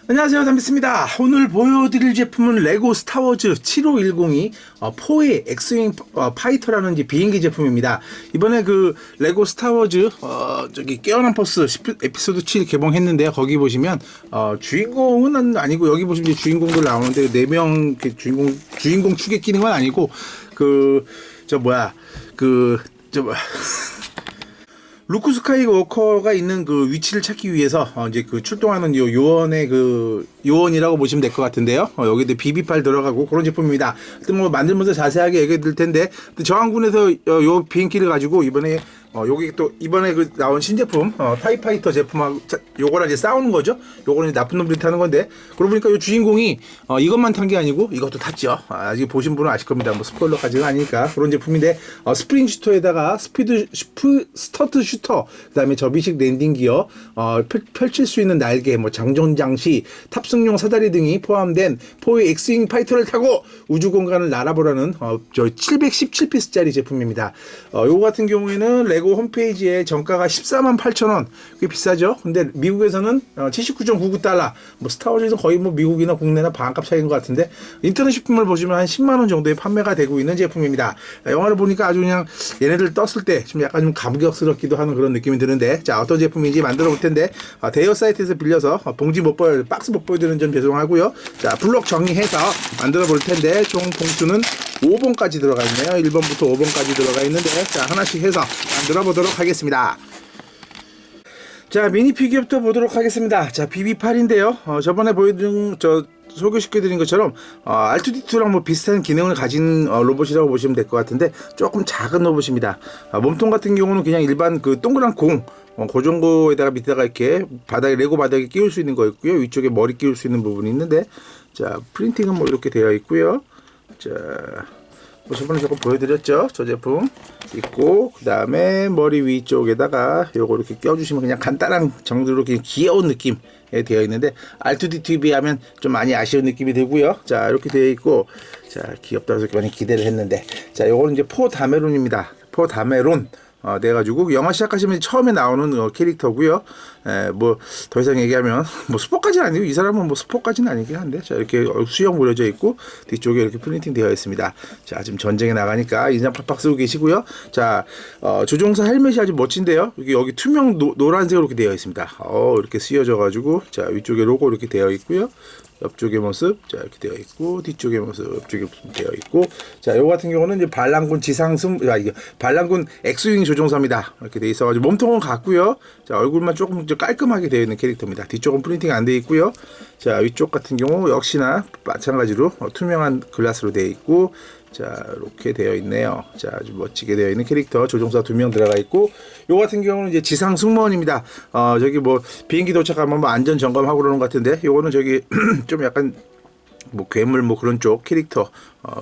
안녕하세요, 담비스입니다. 오늘 보여드릴 제품은 레고 스타워즈 7510이 4의 엑스윙 파이터라는 이제 비행기 제품입니다. 이번에 그 레고 스타워즈 저기 깨어난 포스 에피소드 7 개봉했는데요. 거기 보시면 주인공은 아니고, 여기 보시면 이제 주인공들 나오는데 4명 주인공 축에 끼는 건 아니고, 루크 스카이워커가 있는 그 위치를 찾기 위해서 이제 그 출동하는 요원의 그 요원이라고 보시면 될 것 같은데요. 여기도 BB8 들어가고 그런 제품입니다. 하여튼 뭐 만들면서 자세하게 얘기해 드릴 텐데, 저항군에서 요 비행기를 가지고 이번에 여기 또 이번에 그 나온 신제품 타이파이터 제품하고 요거랑 이제 싸우는 거죠. 요거는 나쁜 놈들이 타는 건데, 그러고 보니까 요 주인공이 이것만 탄 게 아니고 이것도 탔죠. 아직 보신 분은 아실 겁니다. 뭐 스포일러까지는 아니니까 그런 제품인데, 스프링 슈터에다가 스터트 슈터, 그다음에 접이식 랜딩 기어, 펼칠 수 있는 날개, 뭐 장전 장치, 탑승용 사다리 등이 포함된 4의 엑스윙 파이터를 타고 우주 공간을 날아보라는 저 717피스짜리 제품입니다. 요거 같은 경우에는 레고 홈페이지에 정가가 148,000원. 꽤 비싸죠. 근데 미국에서는 79.99달러. 뭐 스타워즈에서 거의 뭐 미국이나 국내나 반값 차이인 것 같은데, 인터넷 식품을 보시면 한 10만원 정도에 판매가 되고 있는 제품입니다. 영화를 보니까 아주 그냥 얘네들 떴을 때 좀 약간 좀 감격스럽기도 하는 그런 느낌이 드는데, 자, 어떤 제품인지 만들어 볼 텐데, 대여 사이트에서 빌려서 박스 못 보여드리는 점 죄송하고요. 자, 블록 정리해서 만들어 볼 텐데, 총 봉투는 5번까지 들어가 있네요. 1번부터 5번까지 들어가 있는데, 자, 하나씩 해서 만들어 보도록 하겠습니다. 자, 미니 피규어부터 보도록 하겠습니다. 자, BB8인데요. 저번에 소개시켜드린 것처럼 R2D2랑 뭐 비슷한 기능을 가진 로봇이라고 보시면 될 것 같은데, 조금 작은 로봇입니다. 몸통 같은 경우는 그냥 일반 그 동그란 공, 고정고에다가 밑에다가 이렇게 레고 바닥에 끼울 수 있는 거 있고요. 위쪽에 머리 끼울 수 있는 부분이 있는데, 자, 프린팅은 뭐 이렇게 되어 있고요. 자, 뭐 저번에 조금 보여드렸죠. 저 제품 있고, 그 다음에 머리 위쪽에다가 요거 이렇게 껴주시면 그냥 간단한 정도로 그냥 귀여운 느낌에 되어 있는데, R2D2에 비하면 좀 많이 아쉬운 느낌이 들고요. 자, 이렇게 되어 있고, 자, 귀엽다 해서 많이 기대를 했는데, 자, 요거는 이제 포 다메론입니다. 포 다메론. 돼가지고 영화 시작하시면 처음에 나오는 캐릭터고요. 뭐 더 이상 얘기하면 뭐 스포까지는 아니고, 이 사람은 뭐 스포까지는 아니긴 한데, 자, 이렇게 수영 그려져 있고 뒤쪽에 이렇게 프린팅 되어 있습니다. 자, 지금 전쟁에 나가니까 인상 팍팍 쓰고 계시고요. 자, 조종사 헬멧이 아주 멋진데요. 여기 투명 노란색으로 이렇게 되어 있습니다. 이렇게 쓰여져 가지고, 자, 위쪽에 로고 이렇게 되어 있고요. 옆쪽의 모습, 자, 이렇게 되어 있고, 뒤쪽의 모습, 옆쪽에 되어 있고, 자, 요거 같은 경우는 이제 반란군 이게 반란군 엑스윙 조종사입니다. 이렇게 돼 있어가지고 몸통은 같고요. 자, 얼굴만 조금 깔끔하게 되어 있는 캐릭터입니다. 뒤쪽은 프린팅 안 되어 있고요. 자, 위쪽 같은 경우 역시나 마찬가지로 투명한 글라스로 되어 있고, 자, 이렇게 되어 있네요. 자, 아주 멋지게 되어 있는 캐릭터, 조종사 2명 들어가 있고, 요 같은 경우는 이제 지상 승무원입니다. 저기 뭐 비행기 도착하면 뭐 안전 점검하고 그러는 것 같은데, 요거는 저기 좀 약간 뭐 괴물 뭐 그런 쪽 캐릭터,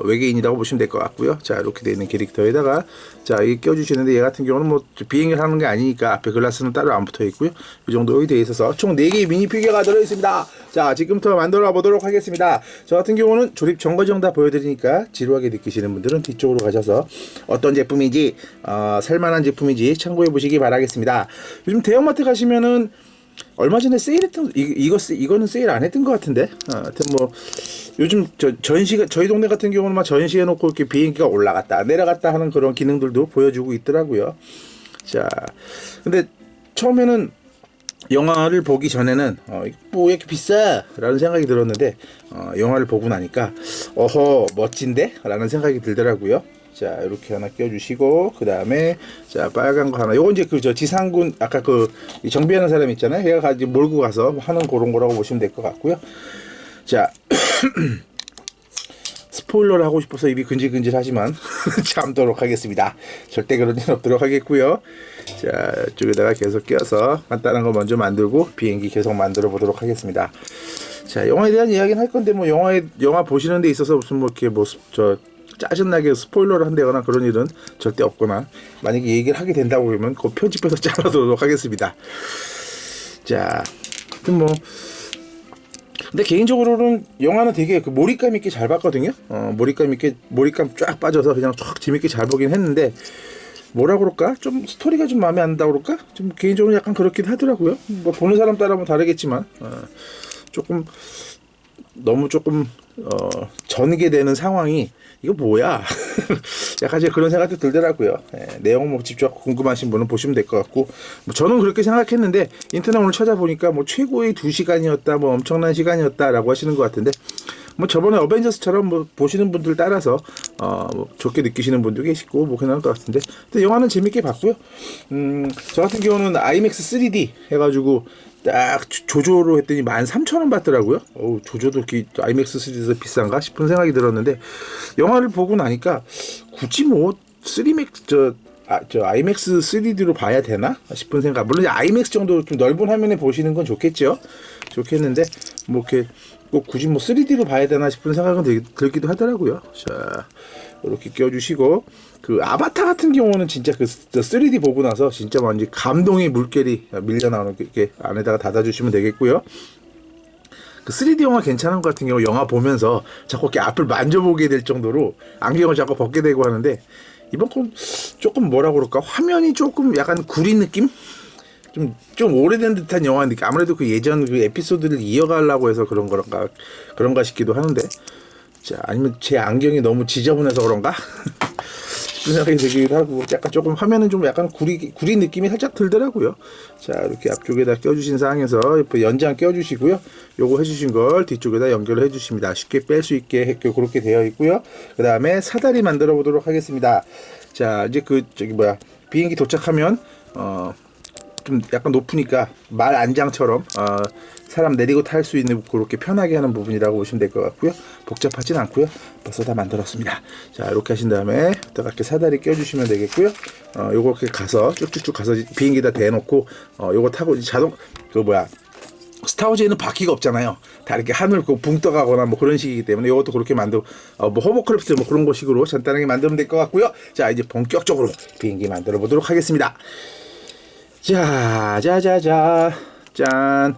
외계인이라고 보시면 될 것 같고요. 자, 이렇게 되어 있는 캐릭터에다가, 자, 이게 껴주시는데, 얘 같은 경우는 뭐 비행을 하는 게 아니니까 앞에 글라스는 따로 안 붙어 있고요. 이 정도 되어 있어서 총 4개의 미니 피규어가 들어 있습니다. 자, 지금부터 만들어 보도록 하겠습니다. 저 같은 경우는 조립 전 과정 다 보여드리니까 지루하게 느끼시는 분들은 뒤쪽으로 가셔서 어떤 제품인지, 살만한 제품인지 참고해 보시기 바라겠습니다. 요즘 대형마트 가시면은 얼마 전에 세일했던 이거는 세일 안 했던 것 같은데, 하여튼 뭐 요즘 전시가, 저희 동네 같은 경우는 막 전시해 놓고 이렇게 비행기가 올라갔다 내려갔다 하는 그런 기능들도 보여주고 있더라고요. 자, 근데 처음에는 영화를 보기 전에는 뭐 왜 이렇게 비싸? 라는 생각이 들었는데, 영화를 보고 나니까 멋진데? 라는 생각이 들더라고요. 자, 이렇게 하나 껴주시고, 그 다음에, 자, 빨간 거 하나. 요건 이제 지상군, 아까 정비하는 사람 있잖아요. 얘가 가지고 몰고 가서 하는 그런 거라고 보시면 될 것 같고요. 자, 스포일러를 하고 싶어서 입이 근질근질 하지만 참도록 하겠습니다. 절대 그런 일 없도록 하겠고요. 자, 이쪽에다가 계속 껴서 간단한 거 먼저 만들고 비행기 계속 만들어 보도록 하겠습니다. 자, 영화에 대한 이야기는 할 건데, 뭐 영화 보시는 데 있어서 무슨 뭐 이렇게 짜증나게 스포일러를 한다거나 그런 일은 절대 없거나, 만약에 얘기를 하게 된다고 그러면 그 편집해서 잘라두도록 하겠습니다. 자, 하여튼 뭐, 근데 개인적으로는 영화는 되게 몰입감 있게 잘 봤거든요. 몰입감 쫙 빠져서 그냥 쫙 재밌게 잘 보긴 했는데, 뭐라 그럴까? 좀 스토리가 좀 마음에 안 든다 그럴까? 좀 개인적으로 약간 그렇긴 하더라고요. 뭐 보는 사람 따라 뭐 다르겠지만, 조금 너무 조금 전게 되는 상황이 이거 뭐야? 약간 이제 그런 생각도 들더라고요. 내용 뭐 직접 궁금하신 분은 보시면 될 것 같고, 뭐 저는 그렇게 생각했는데 인터넷 오늘 찾아보니까 뭐 최고의 2시간이었다, 뭐 엄청난 시간이었다라고 하시는 것 같은데, 뭐 저번에 어벤져스처럼 뭐 보시는 분들 따라서 뭐 좋게 느끼시는 분도 계시고 뭐 괜찮을 것 같은데, 근데 영화는 재밌게 봤고요. 저 같은 경우는 IMAX 3D 해가지고 딱 조조로 했더니 13,000원 받더라고요. 조조도 이렇게 IMAX 3D에서 비싼가 싶은 생각이 들었는데, 영화를 보고 나니까 굳이 뭐 3맥 저 IMAX 3D로 봐야 되나 싶은 생각. 물론 IMAX 정도 좀 넓은 화면에 보시는 건 좋겠죠. 좋겠는데 뭐 이렇게 꼭 굳이 뭐 3D로 봐야 되나 싶은 생각은 들기도 하더라고요. 자, 이렇게 껴주시고, 그 아바타 같은 경우는 진짜 그 3D 보고 나서 진짜 완전 감동의 물결이 밀려 나오는 게 안에다가 닫아주시면 되겠고요. 그 3D 영화 괜찮은 것 같은 경우 영화 보면서 자꾸 이렇게 앞을 만져보게 될 정도로 안경을 자꾸 벗게 되고 하는데, 이번 건 조금 뭐라 그럴까, 화면이 조금 약간 구린 느낌? 좀 오래된 듯한 영화니까 아무래도 그 예전 그 에피소드를 이어가려고 해서 그런가 싶기도 하는데, 자, 아니면 제 안경이 너무 지저분해서 그런가? 싶은 생각이 들기도 하고, 약간 조금 화면은 좀 약간 구린 느낌이 살짝 들더라고요. 자, 이렇게 앞쪽에다 껴주신 상황에서 연장 껴주시고요. 요거 해주신 걸 뒤쪽에다 연결을 해주십니다. 쉽게 뺄 수 있게 그렇게 되어 있고요. 그 다음에 사다리 만들어 보도록 하겠습니다. 자, 이제 비행기 도착하면 좀 약간 높으니까 말 안장처럼 사람 내리고 탈 수 있는 그렇게 편하게 하는 부분이라고 보시면 될 것 같고요. 복잡하진 않고요. 벌써 다 만들었습니다. 자, 이렇게 하신 다음에 이렇게 사다리 껴주시면 되겠고요. 요거 이렇게 가서 쭉쭉쭉 가서 비행기에다 대놓고 요거 타고 스타워즈에는 바퀴가 없잖아요. 다 이렇게 하늘 붕 떠가거나 뭐 그런 식이기 때문에 이것도 그렇게 뭐 호버크래프트 뭐 그런 거 식으로 간단하게 만들면 될 것 같고요. 자, 이제 본격적으로 비행기 만들어 보도록 하겠습니다. 자, 짠.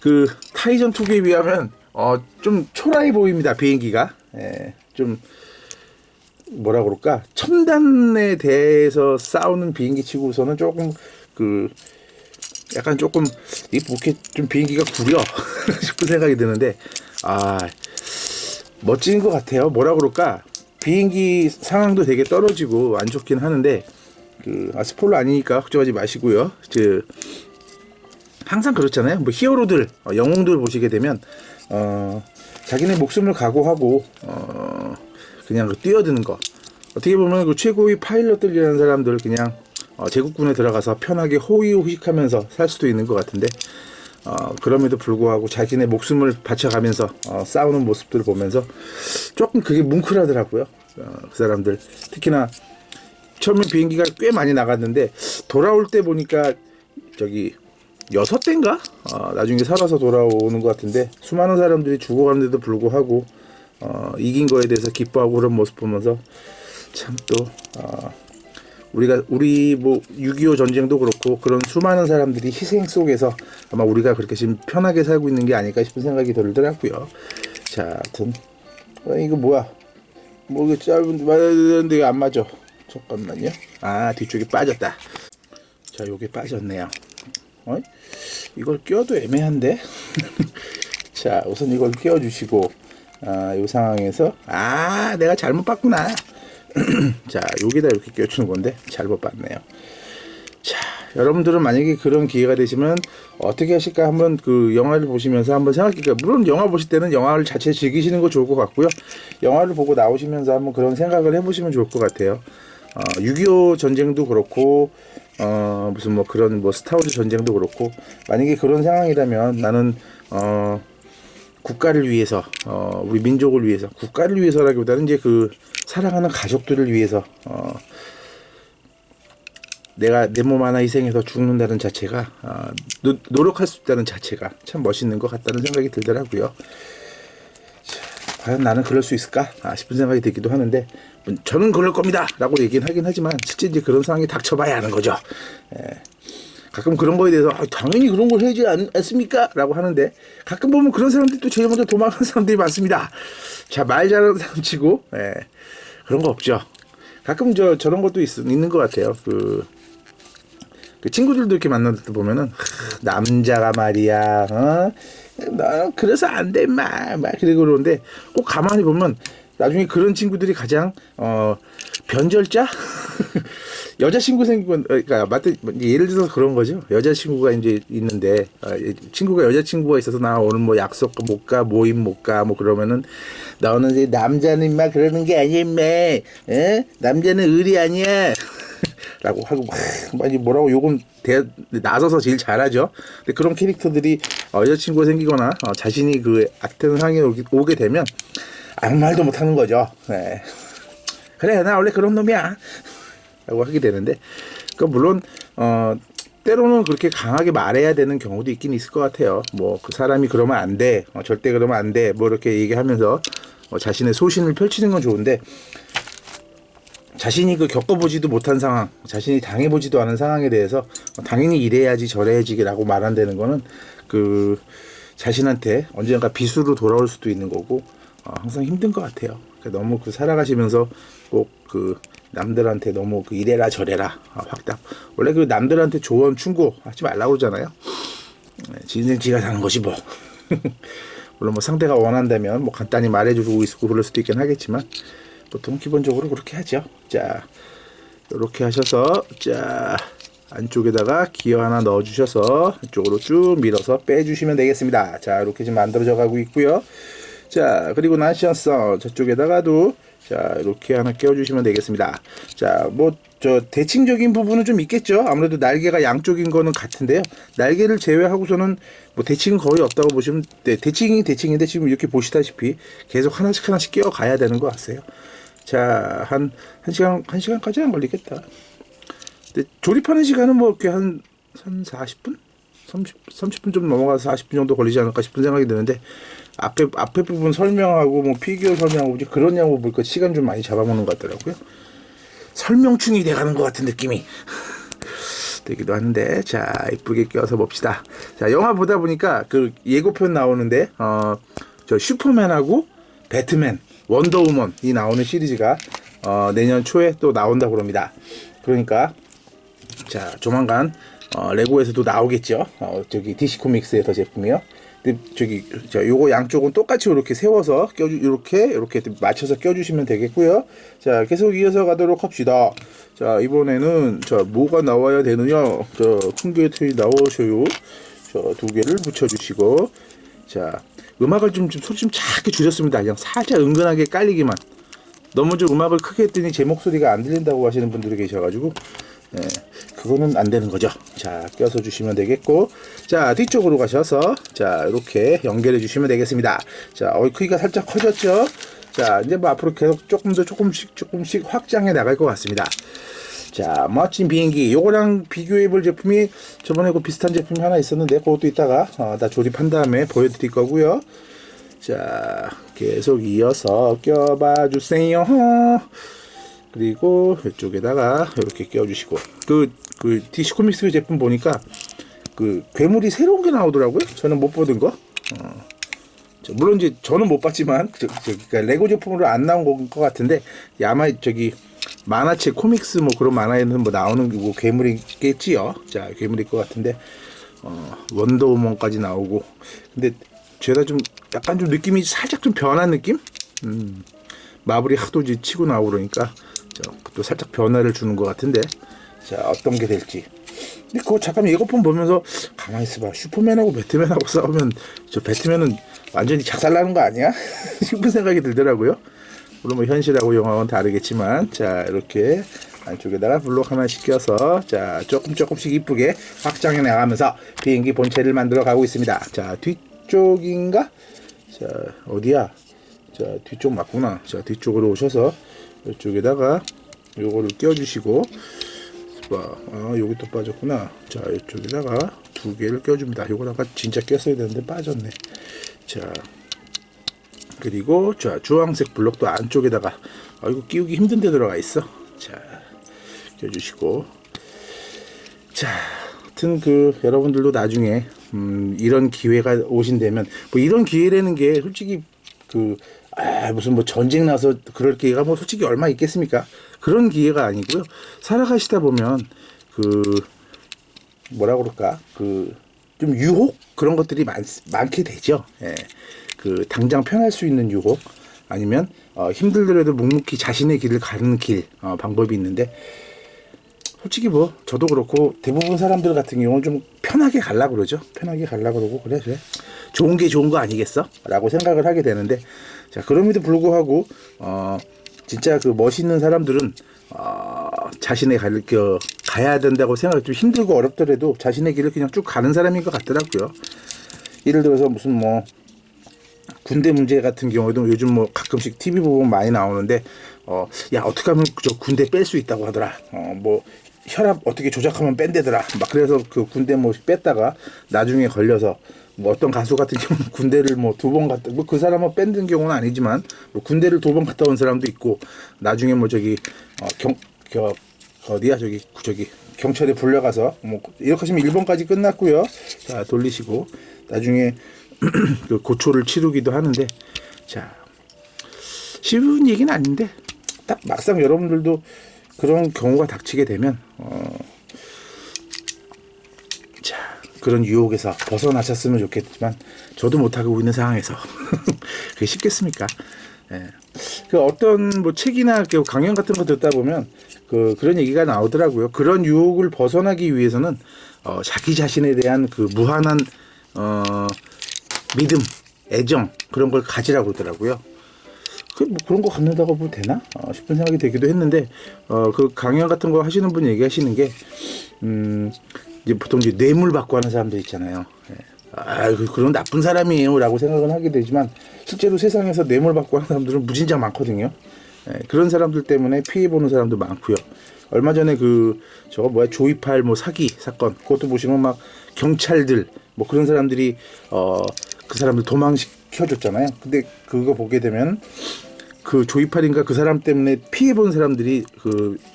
그 타이전 2에 비하면 좀 초라해 보입니다. 비행기가. 좀 뭐라 그럴까, 첨단에 대해서 싸우는 비행기 치고서는 조금 약간 조금 이렇게 좀 비행기가 구려 싶은 생각이 드는데, 멋진 것 같아요. 뭐라 그럴까, 비행기 상황도 되게 떨어지고 안 좋긴 하는데, 스포일러 아니니까 걱정하지 마시고요. 항상 그렇잖아요. 뭐 히어로들, 영웅들 보시게 되면 자기네 목숨을 각오하고 그냥 뛰어드는 거. 어떻게 보면 그 최고의 파일럿들이라는 사람들 그냥 제국군에 들어가서 편하게 호의호식하면서 살 수도 있는 것 같은데, 그럼에도 불구하고 자기네 목숨을 바쳐가면서 싸우는 모습들을 보면서 조금 그게 뭉클하더라고요. 그 사람들 특히나 처음에 비행기가 꽤 많이 나갔는데 돌아올 때 보니까 6대인가? 나중에 살아서 돌아오는 것 같은데, 수많은 사람들이 죽어가는데도 불구하고 이긴 거에 대해서 기뻐하고 그런 모습 보면서 참 또 우리 뭐 6.25 전쟁도 그렇고 그런 수많은 사람들이 희생 속에서 아마 우리가 그렇게 지금 편하게 살고 있는 게 아닐까 싶은 생각이 들더라고요. 자, 하여튼 이거 뭐야? 뭐 이거 짧은데 맞아야 되는데 이거 안 맞아. 잠깐만요. 뒤쪽이 빠졌다. 자, 요게 빠졌네요. 이걸 껴도 애매한데? 자, 우선 이걸 끼워주시고, 이 상황에서, 내가 잘못 봤구나. 자, 여기다 이렇게 껴주는 건데, 잘못 봤네요. 자, 여러분들은 만약에 그런 기회가 되시면, 어떻게 하실까 한번 영화를 보시면서 한번 생각해볼까요? 물론 영화 보실 때는 영화를 자체 즐기시는 거 좋을 것 같고요. 영화를 보고 나오시면서 한번 그런 생각을 해보시면 좋을 것 같아요. 6.25 전쟁도 그렇고, 무슨 뭐 그런 뭐 스타워즈 전쟁도 그렇고, 만약에 그런 상황이라면 나는 국가를 위해서, 우리 민족을 위해서, 국가를 위해서라기보다는 이제 사랑하는 가족들을 위해서 내가 내 몸 하나 희생해서 죽는다는 자체가, 노력할 수 있다는 자체가 참 멋있는 것 같다는 생각이 들더라고요. 과연 나는 그럴 수 있을까 싶은 생각이 들기도 하는데, 저는 그럴 겁니다 라고 얘기는 하긴 하지만 실제 이제 그런 상황이 닥쳐봐야 하는 거죠. 가끔 그런 거에 대해서 당연히 그런 걸 해야지 않습니까 라고 하는데, 가끔 보면 그런 사람들이 또 제일 먼저 도망가는 사람들이 많습니다. 자, 말 잘하는 사람 치고 그런 거 없죠. 가끔 저런 것도 있는 것 같아요. 그 친구들도 이렇게 만날 때 보면은 남자가 말이야, 너 그래서 안 돼, 막 그러고 그러는데 꼭 가만히 보면 나중에 그런 친구들이 가장 변절자. 여자친구 생기고, 그러니까 예를 들어서 그런 거죠. 여자친구가 이제 있는데 친구가 여자친구가 있어서 나 오늘 뭐 약속 못 가, 모임 못 가, 뭐 그러면은 너는 이제 남자는 막 그러는 게 아니야, 인마. 남자는 의리 아니야. 라고 하고 막 뭐라고 욕은 나서서 제일 잘하죠. 근데 그런 캐릭터들이 여자친구가 생기거나 자신이 그 악한 상황에 오게 되면 아무 말도 못 하는 거죠. 네. 그래, 나 원래 그런 놈이야 라고 하게 되는데, 그 물론 때로는 그렇게 강하게 말해야 되는 경우도 있긴 있을 것 같아요. 뭐 그 사람이 그러면 안 돼, 절대 그러면 안 돼, 뭐 이렇게 얘기하면서 자신의 소신을 펼치는 건 좋은데, 자신이 그 겪어보지도 못한 상황, 자신이 당해보지도 않은 상황에 대해서 당연히 이래야지 저래야지라고 말한다는 거는 그 자신한테 언젠가 비수로 돌아올 수도 있는 거고, 항상 힘든 것 같아요. 그러니까 너무 그 살아가시면서 꼭 그 남들한테 너무 그 이래라 저래라 확답. 원래 그 남들한테 조언 충고 하지 말라고 그러잖아요. 지 인생 지가 사는 것이 뭐. 물론 뭐 상대가 원한다면 뭐 간단히 말해주고 있고 그럴 수도 있긴 하겠지만, 보통 기본적으로 그렇게 하죠. 자, 이렇게 하셔서 자 안쪽에다가 기어 하나 넣어주셔서 이쪽으로 쭉 밀어서 빼주시면 되겠습니다. 자, 이렇게 지금 만들어져 가고 있고요. 자, 그리고 나시언서 저쪽에다가도 자 이렇게 하나 끼워주시면 되겠습니다. 자, 뭐 저 대칭적인 부분은 좀 있겠죠. 아무래도 날개가 양쪽인 거는 같은데요. 날개를 제외하고서는 뭐 대칭은 거의 없다고 보시면 대칭인데 지금 이렇게 보시다시피 계속 하나씩 끼워 가야 되는 것 같아요. 자, 한 시간까지 안 걸리겠다. 근데 조립하는 시간은 뭐 이렇게 한 40분? 30분 좀 넘어가서 40분 정도 걸리지 않을까 싶은 생각이 드는데, 앞에 부분 설명하고 뭐 피규어 설명하고 그러냐고 보니까 시간 좀 많이 잡아먹는 것 같더라고요. 설명충이 돼가는 것 같은 느낌이 되기도 하는데, 자, 이쁘게 껴서 봅시다. 자, 영화 보다 보니까 그 예고편 나오는데 저 슈퍼맨하고 배트맨, 원더우먼이 나오는 시리즈가 내년 초에 또 나온다고 합니다. 그러니까 자, 조만간 레고에서도 나오겠죠. 저기 DC 코믹스에서 제품이요. 근데 저기 요거 양쪽은 똑같이 이렇게 세워서 이렇게 맞춰서 껴주시면 되겠고요. 자, 계속 이어서 가도록 합시다. 자, 이번에는 자 뭐가 나와야 되느냐? 자, 큰 게 나오셔요. 자, 두 개를 붙여주시고, 자, 음악을 소리 좀 작게 줄였습니다. 그냥 살짝 은근하게 깔리기만. 너무 좀 음악을 크게 했더니 제 목소리가 안 들린다고 하시는 분들이 계셔가지고, 네, 그거는 안 되는 거죠. 자, 껴서 주시면 되겠고, 자, 뒤쪽으로 가셔서 자, 이렇게 연결해 주시면 되겠습니다. 자, 크기가 살짝 커졌죠. 자, 이제 뭐 앞으로 계속 조금씩 확장해 나갈 것 같습니다. 자, 멋진 비행기. 요거랑 비교해 볼 제품이 저번에 그 비슷한 제품이 하나 있었는데, 그것도 이따가 다 조립한 다음에 보여드릴 거고요. 자, 계속 이어서 껴봐 주세요. 그리고 이쪽에다가 이렇게 껴주시고, 그 DC 코믹스 제품 보니까 그 괴물이 새로운 게 나오더라고요. 저는 못 보던 거. 물론 이제 저는 못 봤지만 그러니까 레고 제품으로 안 나온 것 같은데, 아마 저기 만화책 코믹스 뭐 그런 만화에는 뭐 나오는 뭐 괴물이겠지요. 자, 괴물일 것 같은데 원더우먼까지 나오고, 근데 제가 좀 약간 좀 느낌이 살짝 좀 변한 느낌? 마블이 하도 이제 치고 나오고 그러니까 또 살짝 변화를 주는 것 같은데, 자, 어떤 게 될지. 근데 그거 잠깐 예고편 보면서 가만히 있어봐, 슈퍼맨하고 배트맨하고 싸우면 저 배트맨은 완전히 작살나는 거 아니야? 싶은 생각이 들더라고요. 물론 뭐 현실하고 영화는 다르겠지만, 자, 이렇게 안쪽에다가 블록 하나씩 껴서 자, 조금씩 이쁘게 확장해 나가면서 비행기 본체를 만들어 가고 있습니다. 자, 뒤쪽인가? 자, 어디야? 자, 뒤쪽 맞구나. 자, 뒤쪽으로 오셔서 이쪽에다가 요거를 껴주시고, 여기 또 빠졌구나. 자, 이쪽에다가 두 개를 껴줍니다. 요걸 아까 진짜 꼈어야 되는데 빠졌네. 자, 그리고 자, 주황색 블록도 안쪽에다가 이거 끼우기 힘든 데 들어가 있어. 자, 껴주시고, 자, 하여튼 여러분들도 나중에 이런 기회가 오신다면, 뭐 이런 기회라는 게 솔직히 무슨 뭐 전쟁 나서 그럴 기회가 뭐 솔직히 얼마 있겠습니까? 그런 기회가 아니고요. 살아가시다 보면 뭐라 그럴까 좀 유혹 그런 것들이 많게 되죠. 예. 당장 편할 수 있는 유혹 아니면 힘들더라도 묵묵히 자신의 길을 가는 방법이 있는데 솔직히 뭐 저도 그렇고 대부분 사람들 같은 경우는 좀 편하게 가려고 그러죠. 편하게 가려고 그러고 그래 좋은 게 좋은 거 아니겠어? 라고 생각을 하게 되는데 자 그럼에도 불구하고 진짜 멋있는 사람들은 자신의 가야 된다고 생각 좀 힘들고 어렵더라도 자신의 길을 그냥 쭉 가는 사람인 것 같더라고요. 예를 들어서 무슨 뭐 군대 문제 같은 경우에도 요즘 뭐 가끔씩 TV 보면 많이 나오는데 야 어떻게 하면 저 군대 뺄 수 있다고 하더라. 뭐 혈압 어떻게 조작하면 뺀대더라. 막 그래서 군대 뭐 뺐다가 나중에 걸려서 뭐 어떤 가수 같은 경우는 군대를 뭐 2번 갔다 뭐 그 사람은 뺀 경우는 아니지만 뭐 군대를 2번 갔다 온 사람도 있고 나중에 뭐 어디야 저기 경찰에 불려가서 뭐 이렇게 하시면 1번까지 끝났고요. 자 돌리시고 나중에 고초를 치르기도 하는데 자 쉬운 얘기는 아닌데 딱 막상 여러분들도 그런 경우가 닥치게 되면 자 그런 유혹에서 벗어나셨으면 좋겠지만 저도 못하고 있는 상황에서 그게 쉽겠습니까? 예. 어떤 뭐 책이나 강연 같은 거 듣다 보면 그런 얘기가 나오더라고요. 그런 유혹을 벗어나기 위해서는 자기 자신에 대한 무한한 믿음, 애정 그런 걸 가지라고 그러더라고요. 뭐 그런 거 갖는다고 뭐 되나 싶은 생각이 들기도 했는데 강연 같은 거 하시는 분 얘기하시는 게 이제 보통 이제 뇌물 받고 하는 사람들 있잖아요. 그런 나쁜 사람이에요라고 생각은 하게 되지만 실제로 세상에서 뇌물 받고 하는 사람들은 무진장 많거든요. 그런 사람들 때문에 피해 보는 사람도 많고요. 얼마 전에 조이팔 뭐 사기 사건 그것도 보시면 막 경찰들 뭐 그런 사람들이 그 사람들 도망시켜줬잖아요. 근데 그거 보게 되면 조이팔인가 그 사람 때문에 피해 본 사람들이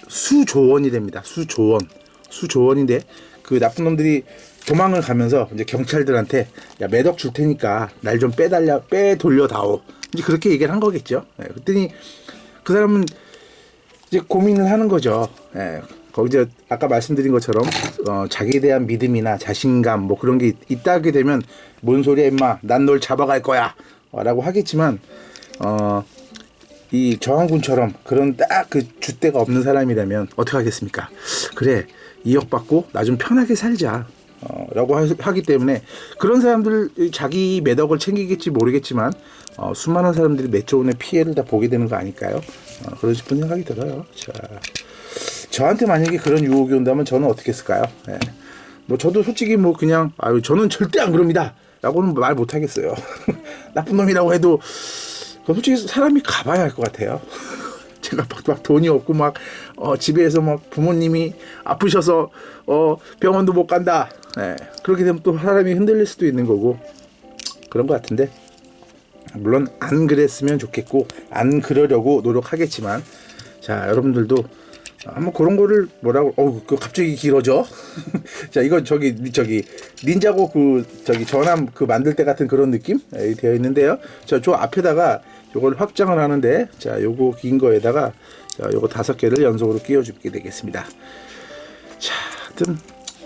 수조원이 됩니다. 수조원인데 나쁜 놈들이 도망을 가면서 이제 경찰들한테 야 몇 억 줄 테니까 날 좀 빼돌려다오. 이제 그렇게 얘기를 한 거겠죠. 그랬더니 그 사람은 이제 고민을 하는 거죠. 거기서 아까 말씀드린 것처럼 자기에 대한 믿음이나 자신감 뭐 그런 게 있다게 되면 뭔 소리야 임마 난 널 잡아갈 거야 라고 하겠지만 이 저항군처럼 그런 딱 줏대가 없는 사람이라면 어떻게 하겠습니까? 그래 2억 받고 나 좀 편하게 살자 라고 하기 때문에 그런 사람들 자기 몇 억을 챙기겠지 모르겠지만 수많은 사람들이 몇 조 원의 피해를 다 보게 되는 거 아닐까요? 그런 싶은 생각이 들어요. 자, 저한테 만약에 그런 유혹이 온다면 저는 어떻게 했을까요? 뭐 저도 솔직히 뭐 그냥 저는 절대 안 그럽니다 라고는 말 못 하겠어요. 나쁜 놈이라고 해도 솔직히 사람이 가봐야 할 것 같아요. 제가 막 돈이 없고 막 집에서 막 부모님이 아프셔서 병원도 못 간다. 그렇게 되면 또 사람이 흔들릴 수도 있는 거고 그런 것 같은데 물론 안 그랬으면 좋겠고 안 그러려고 노력하겠지만 자 여러분들도 한번 그런 거를 뭐라고 갑자기 길어져. 자 이거 저기 닌자고 전함 만들 때 같은 그런 느낌 되어 있는데요. 저 앞에다가 요걸 확장을 하는데 자 요거 긴 거에다가 자 요거 5개를 연속으로 끼워주게 되겠습니다. 자 하여튼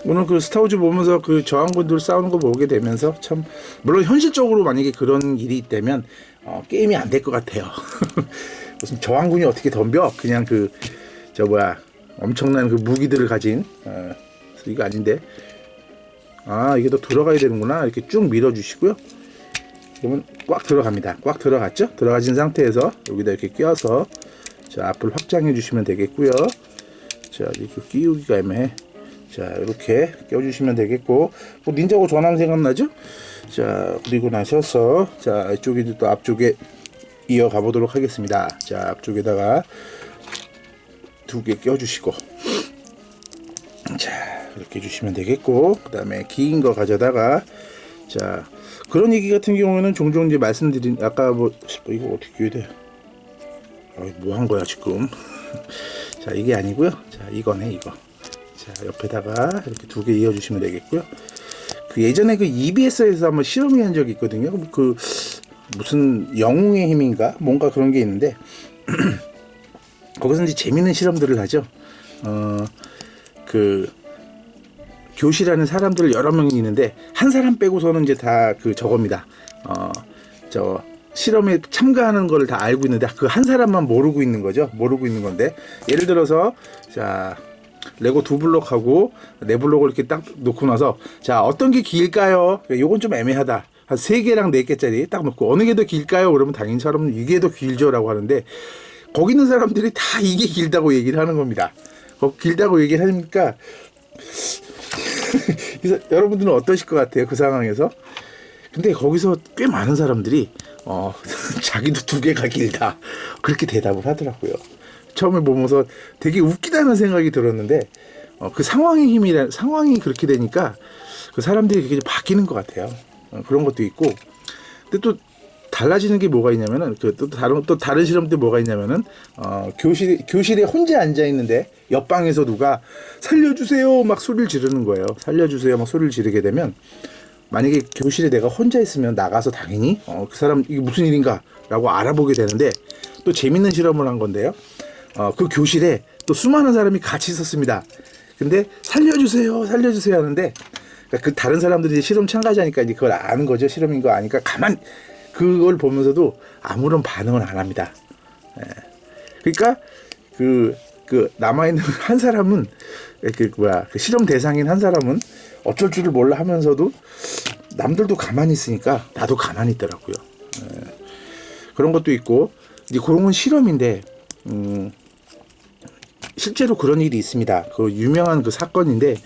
오늘 스타워즈 보면서 저항군들 싸우는 거 보게 되면서 참 물론 현실적으로 만약에 그런 일이 있다면 게임이 안 될 것 같아요. 무슨 저항군이 어떻게 덤벼 그냥 엄청난 무기들을 가진 이거 아닌데 이게 더 들어가야 되는구나. 이렇게 쭉 밀어주시고요. 그러면 꽉 들어갑니다. 꽉 들어갔죠? 들어가진 상태에서 여기다 이렇게 껴서 자 앞을 확장해 주시면 되겠고요. 자 이렇게 끼우기가 애매해. 자 이렇게 껴주시면 되겠고 닌자고 전함 생각나죠? 자 그리고 나셔서 자 이쪽에 또 앞쪽에 이어가 보도록 하겠습니다. 자 앞쪽에다가 2개 껴주시고 자 이렇게 해주시면 되겠고 그 다음에 긴 거 가져다가 자 그런 얘기 같은 경우는 종종 이제 말씀드린 아까 이거 어떻게 끼워야 돼? 뭐 한 거야 지금? 자 이게 아니고요. 자 이거네 이거. 자 옆에다가 이렇게 2개 이어주시면 되겠고요. 예전에 EBS에서 한번 실험을 한 적이 있거든요. 무슨 영웅의 힘인가 뭔가 그런 게 있는데 거기서 이제 재밌는 실험들을 하죠. 교실하는 사람들 여러 명이 있는데 한 사람 빼고서는 이제 다 그 저겁니다. 저 실험에 참가하는 거를 다 알고 있는데 그 한 사람만 모르고 있는 거죠. 모르고 있는 건데 예를 들어서 자 레고 2블록하고 4블록을 이렇게 딱 놓고 나서 자 어떤 게 길까요? 요건 좀 애매하다. 한 3개랑 4개짜리 딱 놓고 어느 게 더 길까요? 그러면 당연히 사람은 이게 더 길죠 라고 하는데 거기 있는 사람들이 다 이게 길다고 얘기를 하는 겁니다. 길다고 얘기를 하니까 그래서 여러분들은 어떠실 것 같아요? 그 상황에서. 근데 거기서 꽤 많은 사람들이 자기도 2개가 길다 그렇게 대답을 하더라고요. 처음에 보면서 되게 웃기다는 생각이 들었는데 그 상황이 그렇게 되니까 그 사람들이 그게 바뀌는 것 같아요. 그런 것도 있고 근데 또 달라지는 게 뭐가 있냐면은 또 다른 실험 때 뭐가 있냐면은 교실에 혼자 앉아 있는데 옆방에서 누가 살려주세요 막 소리를 지르는 거예요. 살려주세요 막 소리를 지르게 되면 만약에 교실에 내가 혼자 있으면 나가서 당연히 그 사람 이게 무슨 일인가라고 알아보게 되는데 또 재밌는 실험을 한 건데요. 그 교실에 또 수많은 사람이 같이 있었습니다. 근데 살려주세요 하는데 그러니까 그 다른 사람들이 실험 참가자니까 이제 그걸 아는 거죠. 실험인 거 아니까 그걸 보면서도 아무런 반응을 안 합니다. 그러니까 그 남아있는 한 사람은 그 실험 대상인 한 사람은 어쩔 줄을 몰라 하면서도 남들도 가만히 있으니까 나도 가만히 있더라고요. 그런 것도 있고 이제 그런 건 실험인데 실제로 그런 일이 있습니다. 그 유명한 그 사건인데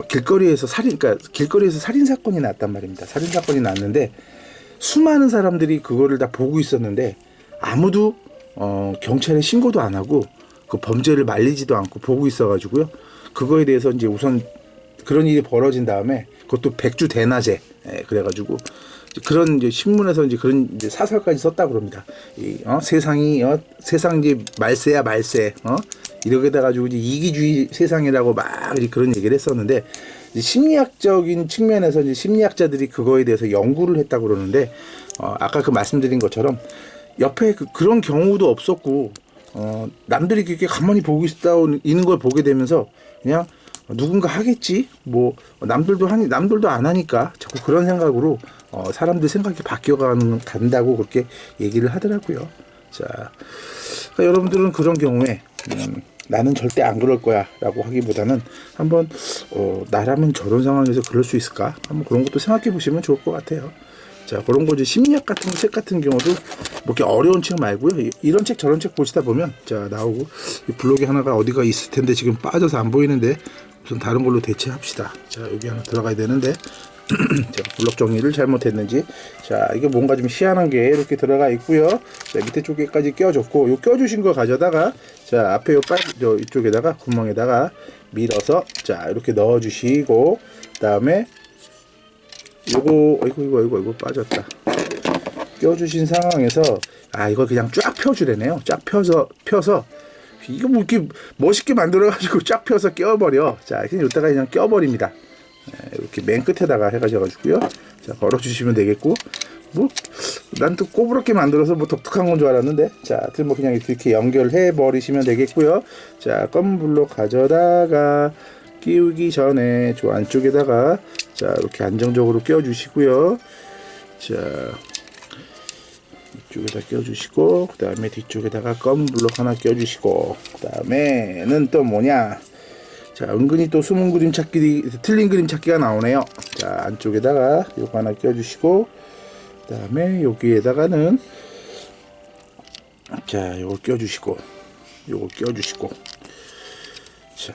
길거리에서 살인 사건이 났단 말입니다. 살인 사건이 났는데 수많은 사람들이 그거를 다 보고 있었는데 아무도 경찰에 신고도 안 하고 그 범죄를 말리지도 않고 보고 있어가지고요. 그거에 대해서 이제 우선 그런 일이 벌어진 다음에 그것도 백주 대낮에 그래가지고 그런 이제 신문에서 이제 그런 이제 사설까지 썼다 그럽니다. 세상 이제 말세야 말세. 이렇게 해가지고 이제 이기주의 세상이라고 막 그런 얘기를 했었는데 심리학적인 측면에서 이제 심리학자들이 그거에 대해서 연구를 했다고 그러는데 아까 그 말씀드린 것처럼 옆에 그런 경우도 없었고 남들이 그렇게 가만히 보고 있는 걸 보게 되면서 그냥 누군가 하겠지 뭐 남들도 안 하니까 자꾸 그런 생각으로 사람들 생각이 간다고 그렇게 얘기를 하더라고요. 자, 그러니까 여러분들은 그런 경우에 나는 절대 안 그럴 거야 라고 하기보다는 한번 나라면 저런 상황에서 그럴 수 있을까 한번 그런 것도 생각해 보시면 좋을 것 같아요. 자, 그런 거 이제 심리학 같은 책 같은 경우도 뭐 이렇게 어려운 책 말고요. 이런 책 저런 책 보시다 보면 자 나오고 이 블록에 하나가 어디가 있을 텐데 지금 빠져서 안 보이는데 우선 다른 걸로 대체합시다. 자, 여기 하나 들어가야 되는데 제가 블록 정리를 잘못했는지 자 이게 뭔가 좀 희한한 게 이렇게 들어가 있고요. 자, 밑에 쪽에까지 껴줬고 요 껴주신 거 가져다가 자 앞에 요 이쪽에다가 구멍에다가 밀어서 자 이렇게 넣어주시고 그다음에 요거 이거 빠졌다. 껴주신 상황에서 이거 그냥 쫙 펴주래네요. 쫙 펴서 이거 뭐 이렇게 멋있게 만들어가지고 쫙 펴서 껴버려. 자 그냥 이따가 그냥 껴버립니다. 이렇게 맨 끝에다가 해가지고요. 자 걸어주시면 되겠고 뭐 난 또 꼬부럽게 만들어서 뭐 독특한 건 줄 알았는데 자 뭐 그냥 이렇게 연결해 버리시면 되겠고요. 자 검은 블록 가져다가 끼우기 전에 저 안쪽에다가 자 이렇게 안정적으로 껴주시고요. 자 이쪽에다 껴주시고 그 다음에 뒤쪽에다가 검은 블록 하나 껴주시고 그 다음에는 또 뭐냐 자 은근히 또 숨은 그림 찾기 틀린 그림 찾기가 나오네요. 자 안쪽에다가 요거 하나 껴주시고 그 다음에 여기에다가는 자 요거 껴주시고 자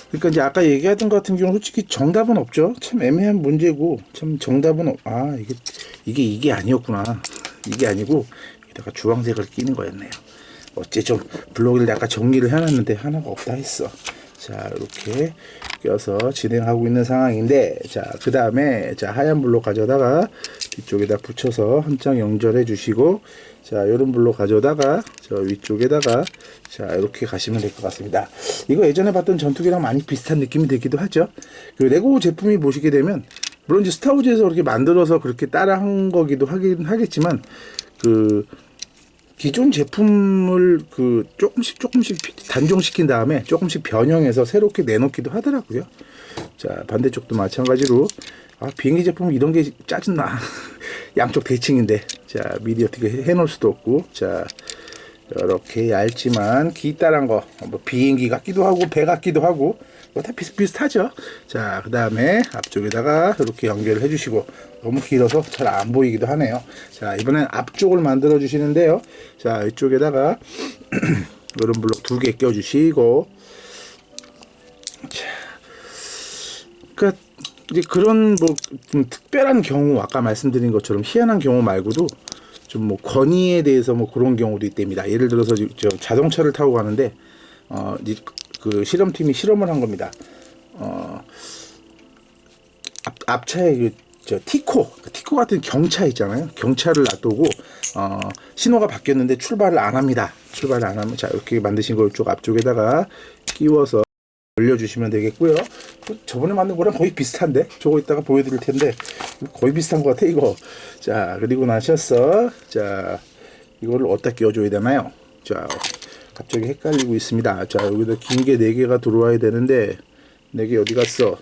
그러니까 이제 아까 얘기하던 것 같은 경우 솔직히 정답은 없죠. 참 애매한 문제고 참 정답은 이게 아니었구나. 이게 아니고 여기다가 주황색을 끼는 거였네요. 어째 좀 블록을 아까 정리를 해놨는데 하나가 없다 했어. 자 이렇게 껴서 진행하고 있는 상황인데 자 그 다음에 자 하얀 블록 가져다가 뒤쪽에다 붙여서 한 장 연결해 주시고 자 요런 블록 가져다가 저 위쪽에다가 자 이렇게 가시면 될 것 같습니다. 이거 예전에 봤던 전투기랑 많이 비슷한 느낌이 들기도 하죠. 그 레고 제품이 보시게 되면 물론 이제 스타워즈에서 그렇게 만들어서 그렇게 따라한 거기도 하긴 하겠지만 그 기존 제품을 그 조금씩 단종시킨 다음에 조금씩 변형해서 새롭게 내놓기도 하더라고요. 자, 반대쪽도 마찬가지로. 아, 비행기 제품은 이런 게 짜증나. 양쪽 대칭인데. 자, 미리 어떻게 해놓을 수도 없고. 자, 이렇게 얇지만 기따란 거. 뭐 비행기 같기도 하고, 배 같기도 하고. 뭐 다 비슷비슷하죠. 자, 그 다음에 앞쪽에다가 이렇게 연결을 해주시고, 너무 길어서 잘 안 보이기도 하네요. 자, 이번엔 앞쪽을 만들어 주시는데요. 자, 이쪽에다가 이런 블록 2개 껴주시고, 자, 그러니까 이제 그런 뭐 좀 특별한 경우, 아까 말씀드린 것처럼 희한한 경우 말고도 좀 뭐 건의에 대해서 뭐 그런 경우도 있답니다. 예를 들어서 저 자동차를 타고 가는데 이제 그 실험팀이 실험을 한 겁니다. 앞차에 저 티코 같은 경차 있잖아요. 경차를 놔두고 신호가 바뀌었는데 출발을 안 합니다. 출발을 안 하면, 자, 이렇게 만드신 걸 쪽 앞쪽에다가 끼워서 올려주시면 되겠고요. 저번에 만든 거랑 거의 비슷한데, 저거 이따가 보여드릴 텐데 거의 비슷한 것 같아 이거. 자, 그리고 나셔서, 자, 이거를 어디다 끼워줘야 되나요? 자, 갑자기 헷갈리고 있습니다. 자, 여기다 긴 게 4개가 들어와야 되는데 4개 어디 갔어?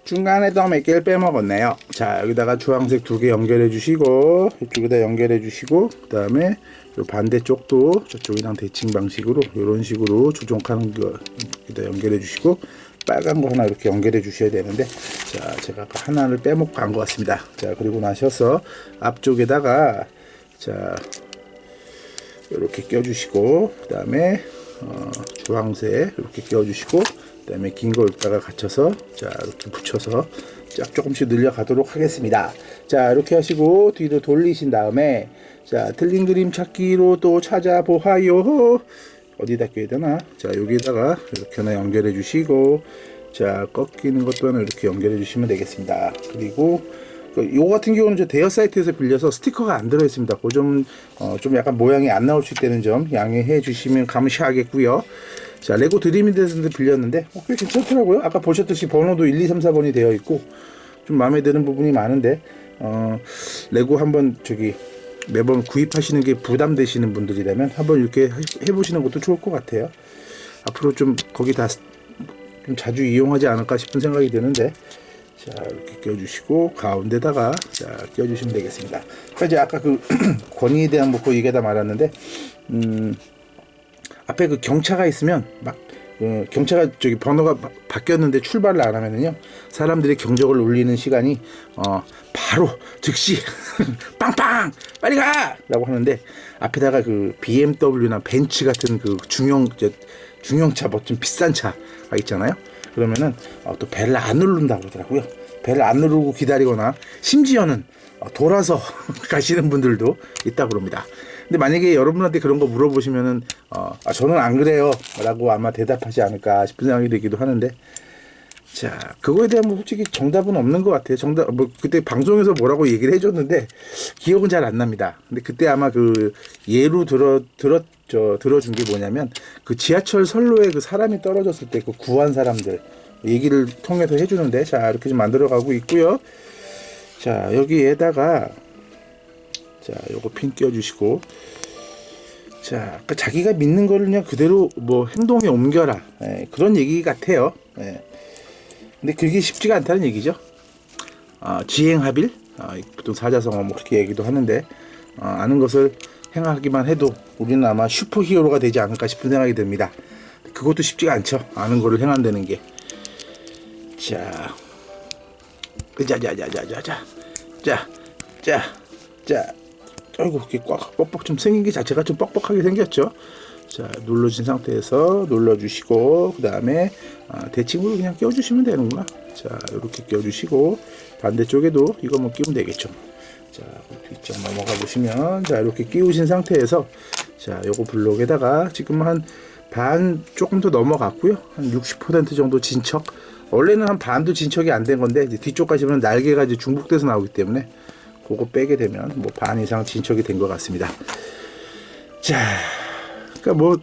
중간에도 몇 개를 빼먹었네요. 자, 여기다가 주황색 2개 연결해 주시고, 이쪽에다 연결해 주시고, 그 다음에 반대쪽도 저쪽이랑 대칭 방식으로 이런 식으로 조종하는 거 여기다 연결해 주시고, 빨간 거 하나 이렇게 연결해 주셔야 되는데, 자, 제가 아까 하나를 빼먹고 간 것 같습니다. 자, 그리고 나셔서 앞쪽에다가, 자, 이렇게 껴주시고, 그 다음에 주황색 이렇게 껴주시고, 그 다음에 긴 거 여기다가 갖춰서, 자, 이렇게 붙여서 쫙 조금씩 늘려가도록 하겠습니다. 자, 이렇게 하시고 뒤로 돌리신 다음에, 자, 틀린 그림 찾기로 또 찾아보아요. 어디다 껴야 되나? 자, 여기다가 이렇게 하나 연결해 주시고, 자, 꺾이는 것도 하나 이렇게 연결해 주시면 되겠습니다. 그리고 요거 같은 경우는 저 대여 사이트에서 빌려서 스티커가 안 들어있습니다. 그 점, 좀 약간 모양이 안 나올 수 있다는 점 양해해 주시면 감사하겠고요. 자, 레고 드림인데서 빌렸는데 꽤 괜찮더라고요. 아까 보셨듯이 번호도 1, 2, 3, 4번이 되어 있고 좀 마음에 드는 부분이 많은데, 레고 한번 저기 매번 구입하시는 게 부담되시는 분들이라면 한번 이렇게 해보시는 것도 좋을 것 같아요. 앞으로 좀 거기 다 좀 자주 이용하지 않을까 싶은 생각이 드는데, 자, 이렇게 껴주시고 가운데다가, 자, 껴주시면 되겠습니다. 그러니까 이제 아까 그 권위에 대한 뭐 그 얘기하다 말았는데, 앞에 그 경차가 있으면 막 경차가 저기 번호가 바뀌었는데 출발을 안 하면은요, 사람들이 경적을 울리는 시간이 바로 즉시 빵빵 빨리 가라고 하는데, 앞에다가 그 BMW나 벤츠 같은 그 중형차, 뭐 좀 비싼 차가 있잖아요. 그러면은 또 벨을 안 누른다고 그러더라고요. 벨을 안 누르고 기다리거나 심지어는 돌아서 가시는 분들도 있다고 그럽니다. 근데 만약에 여러분한테 그런 거 물어보시면은 저는 안 그래요 라고 아마 대답하지 않을까 싶은 생각이 들기도 하는데, 자, 그거에 대한 뭐 솔직히 정답은 없는 것 같아요. 정답, 뭐 그때 방송에서 뭐라고 얘기를 해줬는데 기억은 잘 안 납니다. 근데 그때 아마 그 예로 들어준 게 뭐냐면, 그 지하철 선로에 그 사람이 떨어졌을 때 그 구한 사람들 얘기를 통해서 해주는데, 자, 이렇게 좀 만들어 가고 있고요. 자, 여기에다가, 자, 요거 핀 껴주시고, 자, 자기가 믿는 거를 그냥 그대로 뭐 행동에 옮겨라, 그런 얘기 같아요. 근데 그게 쉽지가 않다는 얘기죠. 지행합일, 보통 사자성어 뭐 그렇게 얘기도 하는데, 아는 것을 행하기만 해도 우리는 아마 슈퍼히어로가 되지 않을까 싶은 생각이 듭니다. 그것도 쉽지가 않죠. 아는 거를 행한다는 게. 자, 아이고, 이렇게 꽉 뻑뻑 좀 생긴 게 자체가 좀 뻑뻑하게 생겼죠. 자, 눌러진 상태에서 눌러주시고, 그 다음에 대칭으로 그냥 껴주시면 되는구나. 자, 이렇게 껴주시고, 반대쪽에도 이거 뭐 끼우면 되겠죠. 자, 뒤쪽 넘어가 보시면, 자, 이렇게 끼우신 상태에서, 자, 요거 블록에다가 지금 한 반 조금 더 넘어갔고요. 한 60% 정도 진척. 원래는 한 반도 진척이 안 된 건데, 이제 뒤쪽까지 보면 날개가 이제 중복돼서 나오기 때문에 그거 빼게 되면 뭐 반 이상 진척이 된 것 같습니다. 자, 그러니까 뭐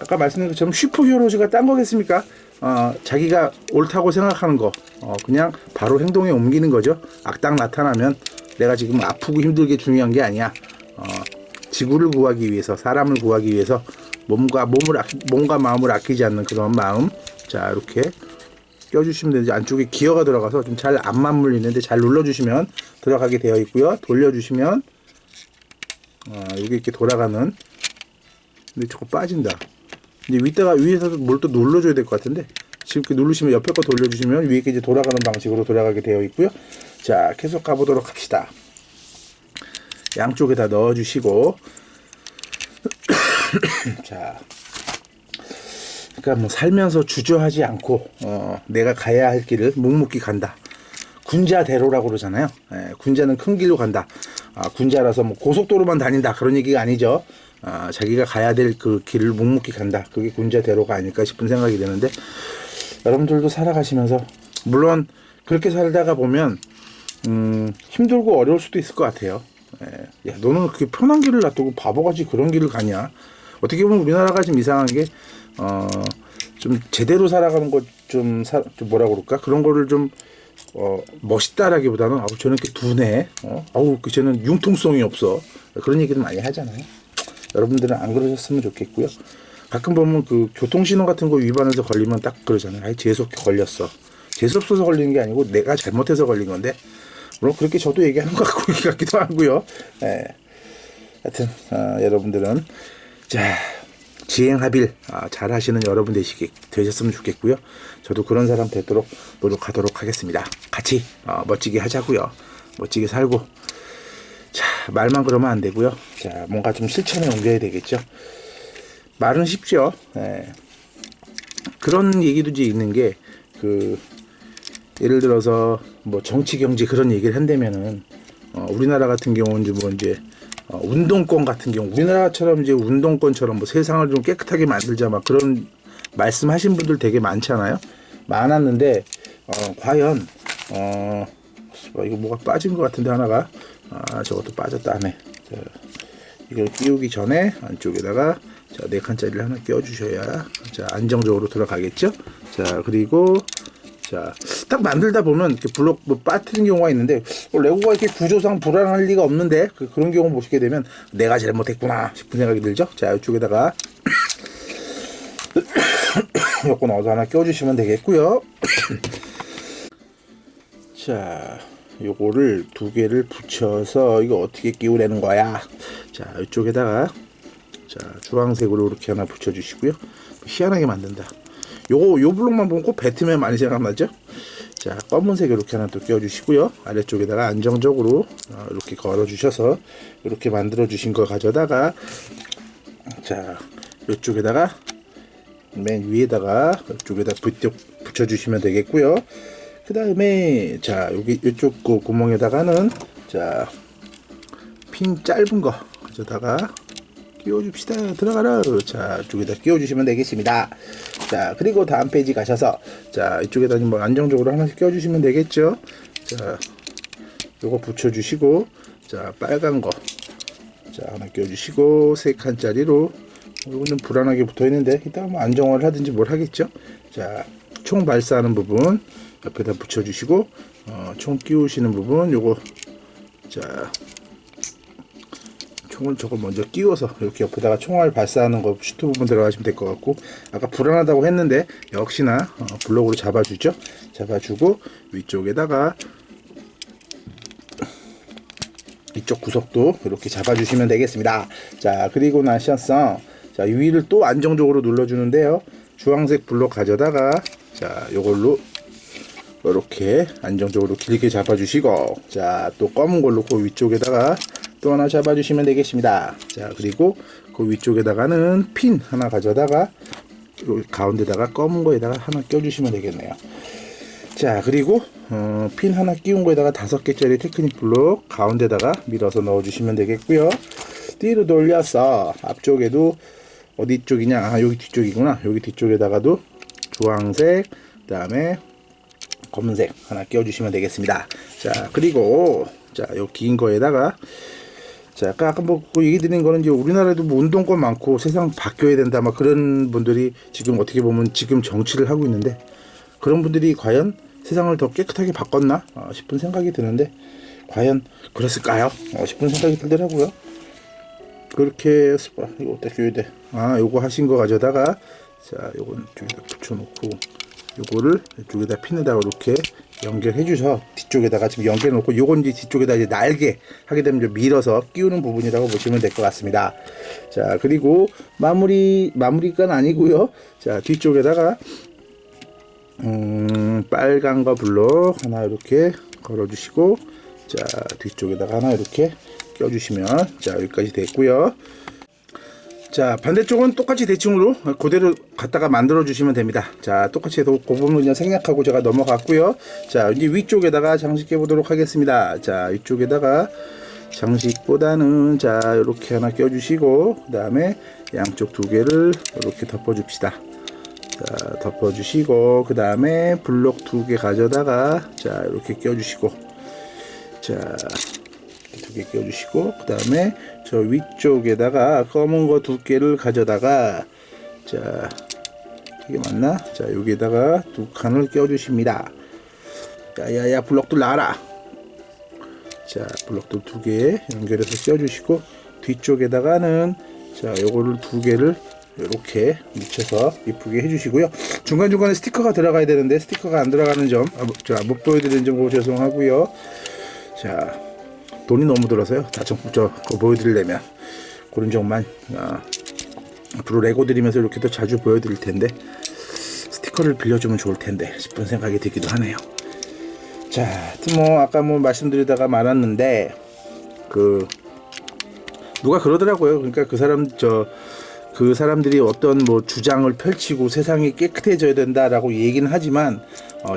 아까 말씀드린 것처럼 슈퍼히어로즈가 딴 거겠습니까? 자기가 옳다고 생각하는 거 그냥 바로 행동에 옮기는 거죠. 악당 나타나면 내가 지금 아프고 힘들게 중요한 게 아니야. 지구를 구하기 위해서, 사람을 구하기 위해서 몸과 마음을 아끼지 않는 그런 마음. 자, 이렇게 껴주시면 되는지 안쪽에 기어가 들어가서 좀 잘 안 맞물리는데 잘 눌러주시면 들어가게 되어 있고요. 돌려주시면 이게 이렇게 돌아가는. 근데 자꾸 빠진다. 이제 위에서도 뭘 또 눌러줘야 될 것 같은데 지금 이렇게 누르시면 옆에 거 돌려주시면 위에 게 이제 돌아가는 방식으로 돌아가게 되어 있고요. 자, 계속 가보도록 합시다. 양쪽에다 넣어주시고 자, 그러니까 뭐 살면서 주저하지 않고 내가 가야 할 길을 묵묵히 간다. 군자대로라고 그러잖아요. 군자는 큰 길로 간다. 군자라서 뭐 고속도로만 다닌다 그런 얘기가 아니죠. 자기가 가야 될 그 길을 묵묵히 간다. 그게 군자대로가 아닐까 싶은 생각이 드는데 여러분들도 살아가시면서 물론 그렇게 살다가 보면 힘들고 어려울 수도 있을 것 같아요. 야, 너는 그렇게 편한 길을 놔두고 바보같이 그런 길을 가냐. 어떻게 보면 우리나라가 좀 이상한 게 좀 제대로 살아가는 것 좀 뭐라 그럴까 그런 거를 좀 멋있다라기보다는 저는 이렇게 둔해. 쟤는 융통성이 없어. 그런 얘기를 많이 하잖아요. 여러분들은 안 그러셨으면 좋겠고요. 가끔 보면 그 교통신호 같은 거 위반해서 걸리면 딱 그러잖아요. 재수없게 걸렸어. 재수없어서 걸리는 게 아니고 내가 잘못해서 걸린 건데 물론 그렇게 저도 얘기하는 것 같기도 하고요. 하여튼 여러분들은 자 지행합일 잘 하시는 여러분 되셨으면 좋겠고요. 저도 그런 사람 되도록 노력하도록 하겠습니다. 같이 멋지게 하자고요. 멋지게 살고 자 말만 그러면 안 되고요. 자 뭔가 좀 실천에 옮겨야 되겠죠. 말은 쉽죠. 그런 얘기도 이제 있는 게 예를 들어서 뭐 정치 경제 그런 얘기를 한다면은 우리나라 같은 경우는 이제 운동권 같은 경우 우리나라처럼 이제 운동권처럼 뭐 세상을 좀 깨끗하게 만들자 막 그런 말씀하신 분들 되게 많았는데 과연 이거 뭐가 빠진 것 같은데 하나가 저것도 빠졌다 하네. 자, 이걸 끼우기 전에 안쪽에다가 자 4칸짜리를 하나 끼워주셔야 자 안정적으로 들어가겠죠. 자 그리고 자 딱 만들다 보면 이렇게 블록 뭐 빠뜨린 경우가 있는데 레고가 이렇게 구조상 불안할 리가 없는데 그런 경우 보시게 되면 내가 잘못했구나 싶은 생각이 들죠. 자 이쪽에다가 요거 넣어서 하나 껴주시면 되겠고요. 자 요거를 2개를 붙여서 이거 어떻게 끼우려는 거야. 자 이쪽에다가 자 주황색으로 이렇게 하나 붙여주시고요. 희한하게 만든다. 요 블록만 보면 꼭 배트맨 많이 생각나죠? 자 검은색 이렇게 하나 또 끼워주시고요. 아래쪽에다가 안정적으로 이렇게 걸어주셔서 이렇게 만들어 주신 거 가져다가 자 이쪽에다가 맨 위에다가 이쪽에다 붙여주시면 되겠고요. 그 다음에 자 여기 이쪽 구멍에다가는 자 핀 짧은 거 가져다가 끼워줍시다. 들어가라. 자 이쪽에다 끼워주시면 되겠습니다. 자 그리고 다음 페이지 가셔서 자 이쪽에다 뭐 안정적으로 하나씩 끼워주시면 되겠죠. 자 요거 붙여주시고 자 빨간 거 자 하나 끼워주시고 3칸짜리로 요거 좀 불안하게 붙어있는데 이따 뭐 안정화를 하든지 뭘 하겠죠. 자 총 발사하는 부분 옆에다 붙여주시고 총 끼우시는 부분 요거 자 총을 저거 먼저 끼워서 이렇게 옆에다가 총알 발사하는 거 슈트 부분 들어가시면 될 것 같고 아까 불안하다고 했는데 역시나 블록으로 잡아주죠. 잡아주고 위쪽에다가 이쪽 구석도 이렇게 잡아주시면 되겠습니다. 자 그리고 나셔서 자 위를 또 안정적으로 눌러주는데요. 주황색 블록 가져다가 자 요걸로 이렇게 안정적으로 길게 잡아주시고 자 또 검은 걸로 그 위쪽에다가 또 하나 잡아주시면 되겠습니다. 자 그리고 그 위쪽에다가는 핀 하나 가져다가 가운데다가 검은 거에다가 하나 껴주시면 되겠네요. 자 그리고 핀 하나 끼운 거에다가 5개짜리 테크닉 블록 가운데다가 밀어서 넣어주시면 되겠고요. 뒤로 돌려서 앞쪽에도 어디 쪽이냐 여기 뒤쪽이구나. 여기 뒤쪽에다가도 주황색 그 다음에 검은색 하나 끼워주시면 되겠습니다. 자 그리고 자 요 긴 거에다가 자 아까 뭐 얘기 드린 거는 이제 우리나라에도 뭐 운동권 많고 세상 바뀌어야 된다 막 그런 분들이 지금 어떻게 보면 지금 정치를 하고 있는데 그런 분들이 과연 세상을 더 깨끗하게 바꿨나 싶은 생각이 드는데 과연 그랬을까요? 싶은 생각이 들더라고요. 그렇게 이거 어떻게 해야 돼? 요거 하신 거 가져다가 자 요건 쪽에다 붙여놓고 요거를 이쪽에다 핀에다가 이렇게 연결해 주셔. 뒤쪽에다가 지금 연결해 놓고, 요건 이제 뒤쪽에다 이제 날개 하게 되면 좀 밀어서 끼우는 부분이라고 보시면 될 것 같습니다. 자, 그리고 마무리가 아니고요. 자, 뒤쪽에다가 빨간 거 블록 하나 이렇게 걸어 주시고, 자, 뒤쪽에다가 하나 이렇게 껴 주시면, 자, 여기까지 됐고요. 자, 반대쪽은 똑같이 대칭으로 그대로 갖다가 만들어 주시면 됩니다. 자, 똑같이 해도 그 부분 그냥 생략하고 제가 넘어갔고요. 자, 이제 위쪽에다가 장식해 보도록 하겠습니다. 자, 이쪽에다가 장식보다는 자, 이렇게 하나 껴 주시고, 그 다음에 양쪽 두 개를 이렇게 덮어 줍시다. 자, 덮어 주시고, 그 다음에 블록 두 개 가져다가 자, 이렇게 껴 주시고, 자, 두 개 껴 주시고, 그 다음에 저 위쪽에다가 검은 거 두 개를 가져다가, 자, 이게 맞나? 자, 여기에다가 두 칸을 껴 주십니다. 야야야, 블록들 나와라. 자, 블록들 두 개 연결해서 껴 주시고, 뒤쪽에다가는 자, 요거를 두 개를 이렇게 묻혀서 이쁘게 해주시고요. 중간중간에 스티커가 들어가야 되는데 스티커가 안 들어가는 점, 못 보여드리는 점 죄송하고요. 자, 돈이 너무 들어서요. 그거 보여드리려면 그런 점만 앞으로 레고 드리면서 이렇게 더 자주 보여드릴 텐데 스티커를 빌려주면 좋을 텐데 싶은 생각이 들기도 하네요. 자, 뭐 아까 뭐 말씀드리다가 말았는데 누가 그러더라고요. 그러니까 그 사람들이 어떤 뭐 주장을 펼치고 세상이 깨끗해져야 된다라고 얘기는 하지만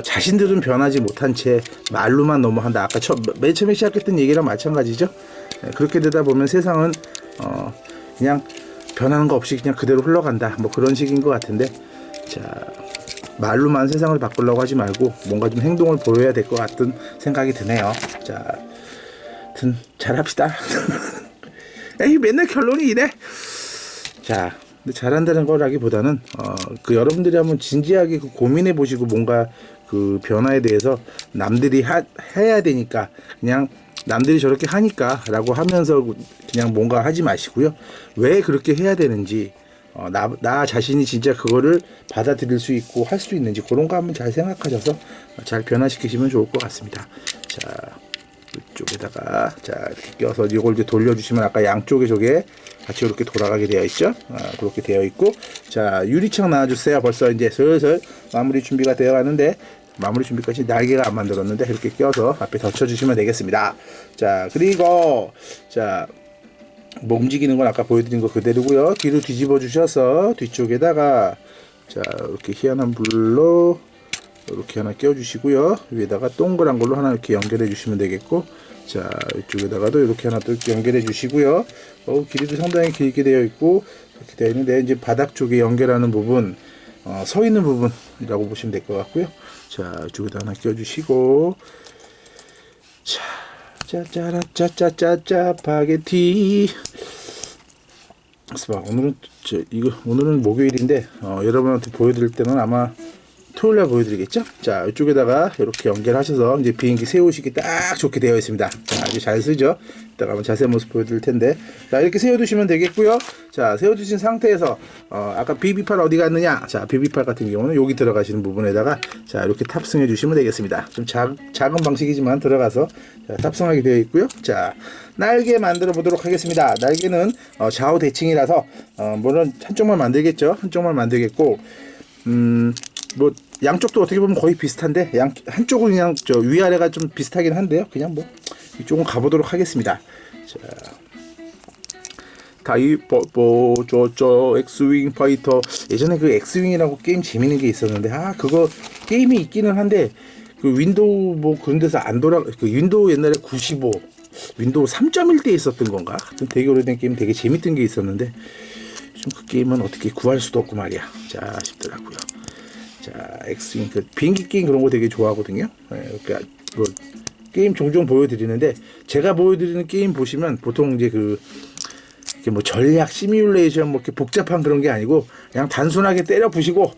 자신들은 변하지 못한 채 말로만 너무한다. 아까 맨 처음에 시작했던 얘기랑 마찬가지죠. 그렇게 되다 보면 세상은 그냥 변하는 거 없이 그냥 그대로 흘러간다. 뭐 그런 식인 것 같은데, 자, 말로만 세상을 바꾸려고 하지 말고 뭔가 좀 행동을 보여야 될 것 같은 생각이 드네요. 자, 하여튼 잘합시다. 에이, 맨날 결론이 이래. 자, 근데 잘한다는 거라기보다는 여러분들이 한번 진지하게 고민해 보시고 뭔가 그 변화에 대해서 남들이 해야 되니까 그냥 남들이 저렇게 하니까 라고 하면서 그냥 뭔가 하지 마시고요. 왜 그렇게 해야 되는지 나 자신이 진짜 그거를 받아들일 수 있고 할 수 있는지 그런 거 한번 잘 생각하셔서 잘 변화시키시면 좋을 것 같습니다. 자, 이쪽에다가 자, 이렇게 껴서 이걸 이제 돌려주시면 아까 양쪽에 저게 같이 이렇게 돌아가게 되어 있죠. 그렇게 되어 있고, 자, 유리창 나와주세요. 벌써 이제 슬슬 마무리 준비가 되어 가는데, 마무리 준비까지 날개가 안 만들었는데 이렇게 껴서 앞에 덧쳐주시면 되겠습니다. 자, 그리고 자, 뭐 움직이는 건 아까 보여드린 거 그대로고요. 뒤로 뒤집어 주셔서 뒤쪽에다가 자, 이렇게 희한한 불로 이렇게 하나 껴주시고요. 위에다가 동그란 걸로 하나 이렇게 연결해 주시면 되겠고, 자, 이쪽에다가도 이렇게 하나 또 이렇게 연결해 주시고요. 길이도 상당히 길게 되어 있고 이렇게 되어 있는데 이제 바닥 쪽에 연결하는 부분, 서 있는 부분이라고 보시면 될 것 같고요. 자, 이쪽에다 하나 껴주시고, 자, 짜짜라짜짜짜짜 파게티. 오늘은 목요일인데 여러분한테 보여드릴 때는 아마 토요일날 보여드리겠죠? 자, 이쪽에다가 이렇게 연결하셔서 이제 비행기 세우시기 딱 좋게 되어 있습니다. 자, 아주 잘 쓰죠? 이따가 한번 자세한 모습 보여드릴 텐데, 자, 이렇게 세워두시면 되겠고요. 자, 세워두신 상태에서 아까 비비팔 어디 갔느냐? 자, 비비팔 같은 경우는 여기 들어가시는 부분에다가 자, 이렇게 탑승해 주시면 되겠습니다. 좀 작은 방식이지만 들어가서 자, 탑승하게 되어 있고요. 자, 날개 만들어 보도록 하겠습니다. 날개는 좌우 대칭이라서 물론 한쪽만 만들겠죠? 한쪽만 만들겠고, 뭐 양쪽도 어떻게 보면 거의 비슷한데 한쪽은 그냥 위아래가 좀 비슷하긴 한데요. 그냥 뭐 이쪽은 가보도록 하겠습니다. 자, 다이버버 저저 엑스윙 파이터. 예전에 그 엑스윙이라고 게임 재밌는 게 있었는데 그거 게임이 있기는 한데 그 윈도우 뭐 그런 데서 안 돌아. 그 윈도우 옛날에 95 윈도우 3.1 때 있었던 건가? 하여튼 되게 오래된 게임 되게 재밌던 게 있었는데 좀 그 게임은 어떻게 구할 수도 없고 말이야. 자, 싶더라고요. 자, 엑스윙, 비행기 게임 그런 거 되게 좋아하거든요. 그러니까 뭐 게임 종종 보여드리는데 제가 보여드리는 게임 보시면 보통 이제 이렇게 뭐 전략 시뮬레이션 뭐 이렇게 복잡한 그런 게 아니고 그냥 단순하게 때려 부시고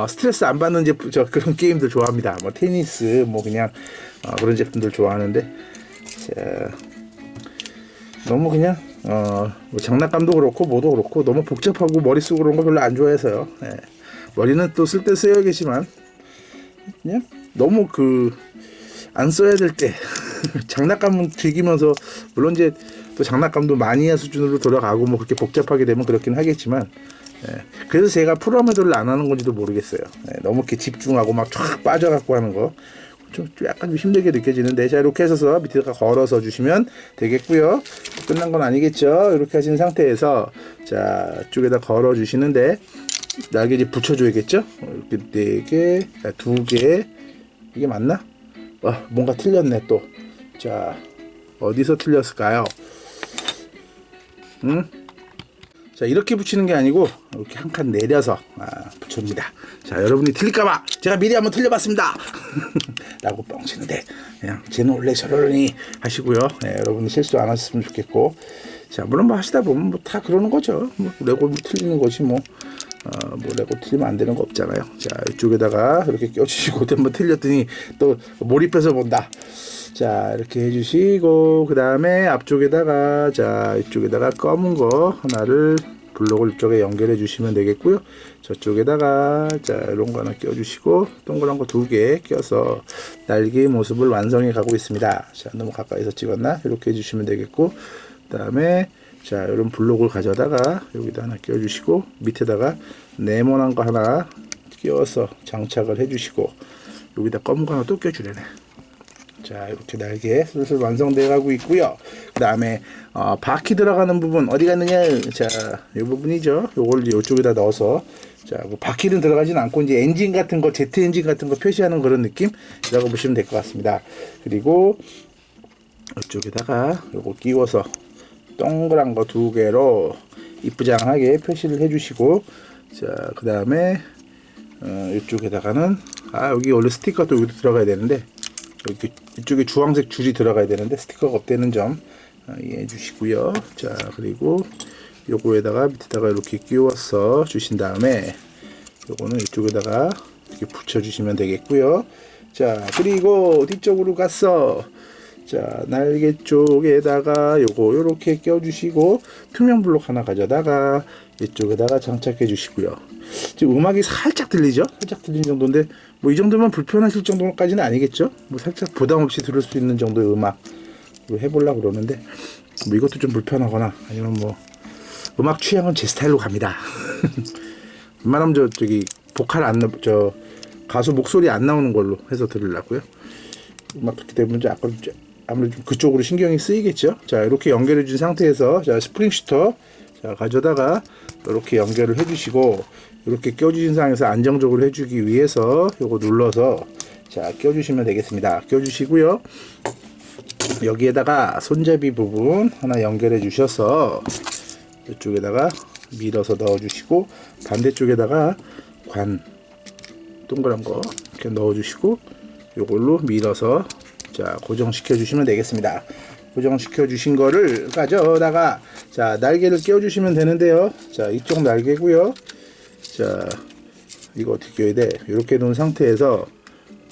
스트레스 안 받는 그런 게임들 좋아합니다. 뭐 테니스 뭐 그냥 그런 제품들 좋아하는데, 자, 너무 그냥 뭐 장난감도 그렇고 뭐도 그렇고 너무 복잡하고 머릿속 그런 거 별로 안 좋아해서요. 머리는 또 쓸 때 써야겠지만 그냥 너무 안 써야 될 때 장난감은 즐기면서, 물론 이제 또 장난감도 마니아 수준으로 돌아가고 뭐 그렇게 복잡하게 되면 그렇긴 하겠지만, 그래서 제가 프로모델을 안 하는 건지도 모르겠어요. 너무 이렇게 집중하고 막 쫙 빠져갖고 하는 거 좀 약간 좀 힘들게 느껴지는데, 자 이렇게 해서 밑에다가 걸어서 주시면 되겠고요. 끝난 건 아니겠죠. 이렇게 하신 상태에서 자 쪽에다 걸어 주시는데, 날개 이제 붙여줘야겠죠. 이렇게 4개, 2개, 이게 맞나? 뭔가 틀렸네 또. 자 어디서 틀렸을까요? 자 이렇게 붙이는 게 아니고 이렇게 한 칸 내려서 붙여줍니다. 자 여러분이 틀릴까봐 제가 미리 한번 틀려봤습니다 라고 뻥치는데, 그냥 쟤는 원래 저러니 하시고요. 여러분이 실수 안 하셨으면 좋겠고, 자 물론 뭐 하시다 보면 뭐 다 그러는 거죠. 뭐 레고 틀리는 것이 뭐 레고 틀리면 안 되는 거 없잖아요. 자 이쪽에다가 이렇게 껴주시고, 한번 틀렸더니 또 몰입해서 본다. 자 이렇게 해주시고, 그 다음에 앞쪽에다가 자 이쪽에다가 검은 거 하나를 블록을 이쪽에 연결해 주시면 되겠고요. 저쪽에다가 자 이런 거 하나 껴주시고, 동그란 거 2개 껴서 날개의 모습을 완성해 가고 있습니다. 자 너무 가까이서 찍었나? 이렇게 해주시면 되겠고, 그 다음에 자 이런 블록을 가져다가 여기다 하나 껴주시고, 밑에다가 네모난 거 하나 끼워서 장착을 해주시고, 여기다 검은 거 하나 또 껴주려네. 자 이렇게 날개 슬슬 완성되어 가고 있고요. 그 다음에 바퀴 들어가는 부분 어디 갔느냐, 자 이 부분이죠. 요걸 이쪽에다 넣어서, 자 바퀴는 들어가진 않고 이제 엔진 같은 거, 제트 엔진 같은 거 표시하는 그런 느낌이라고 보시면 될 것 같습니다. 그리고 이쪽에다가 요거 끼워서 동그란 거 2개로 이쁘장하게 표시를 해주시고, 자 그 다음에 이쪽에다가는 여기 원래 스티커도 여기도 들어가야 되는데, 이렇게 이쪽에 주황색 줄이 들어가야 되는데 스티커가 없다는 점 이해해 주시고요. 자 그리고 요거에다가 밑에다가 이렇게 끼워서 주신 다음에 요거는 이쪽에다가 이렇게 붙여 주시면 되겠고요. 자 그리고 뒤쪽으로 가서 자 날개 쪽에다가 요렇게 껴 주시고, 투명 블록 하나 가져다가 이쪽에다가 장착해 주시고요. 지금 음악이 살짝 들리죠? 살짝 들리는 정도인데 뭐 이 정도면 불편하실 정도까지는 아니겠죠? 뭐 살짝 부담 없이 들을 수 있는 정도의 음악으로 해보려고 그러는데, 뭐 이것도 좀 불편하거나 아니면 뭐 음악 취향은 제 스타일로 갑니다. 웬만하면 저기 보컬 가수 목소리 안 나오는 걸로 해서 들으려고요. 음악 그렇게 되면 아무래도 좀 그쪽으로 신경이 쓰이겠죠. 자 이렇게 연결해 준 상태에서 자 스프링 슈터 자 가져다가 이렇게 연결을 해주시고, 이렇게 껴주신 상황에서 안정적으로 해주기 위해서 요거 눌러서 자 껴주시면 되겠습니다. 껴주시고요. 여기에다가 손잡이 부분 하나 연결해 주셔서 이쪽에다가 밀어서 넣어 주시고, 반대쪽에다가 관 동그란 거 이렇게 넣어 주시고, 요걸로 밀어서 자 고정시켜 주시면 되겠습니다. 고정시켜 주신 거를 가져다가 자 날개를 끼워 주시면 되는데요. 자 이쪽 날개고요. 자 이거 어떻게 껴야 돼? 이렇게 놓은 상태에서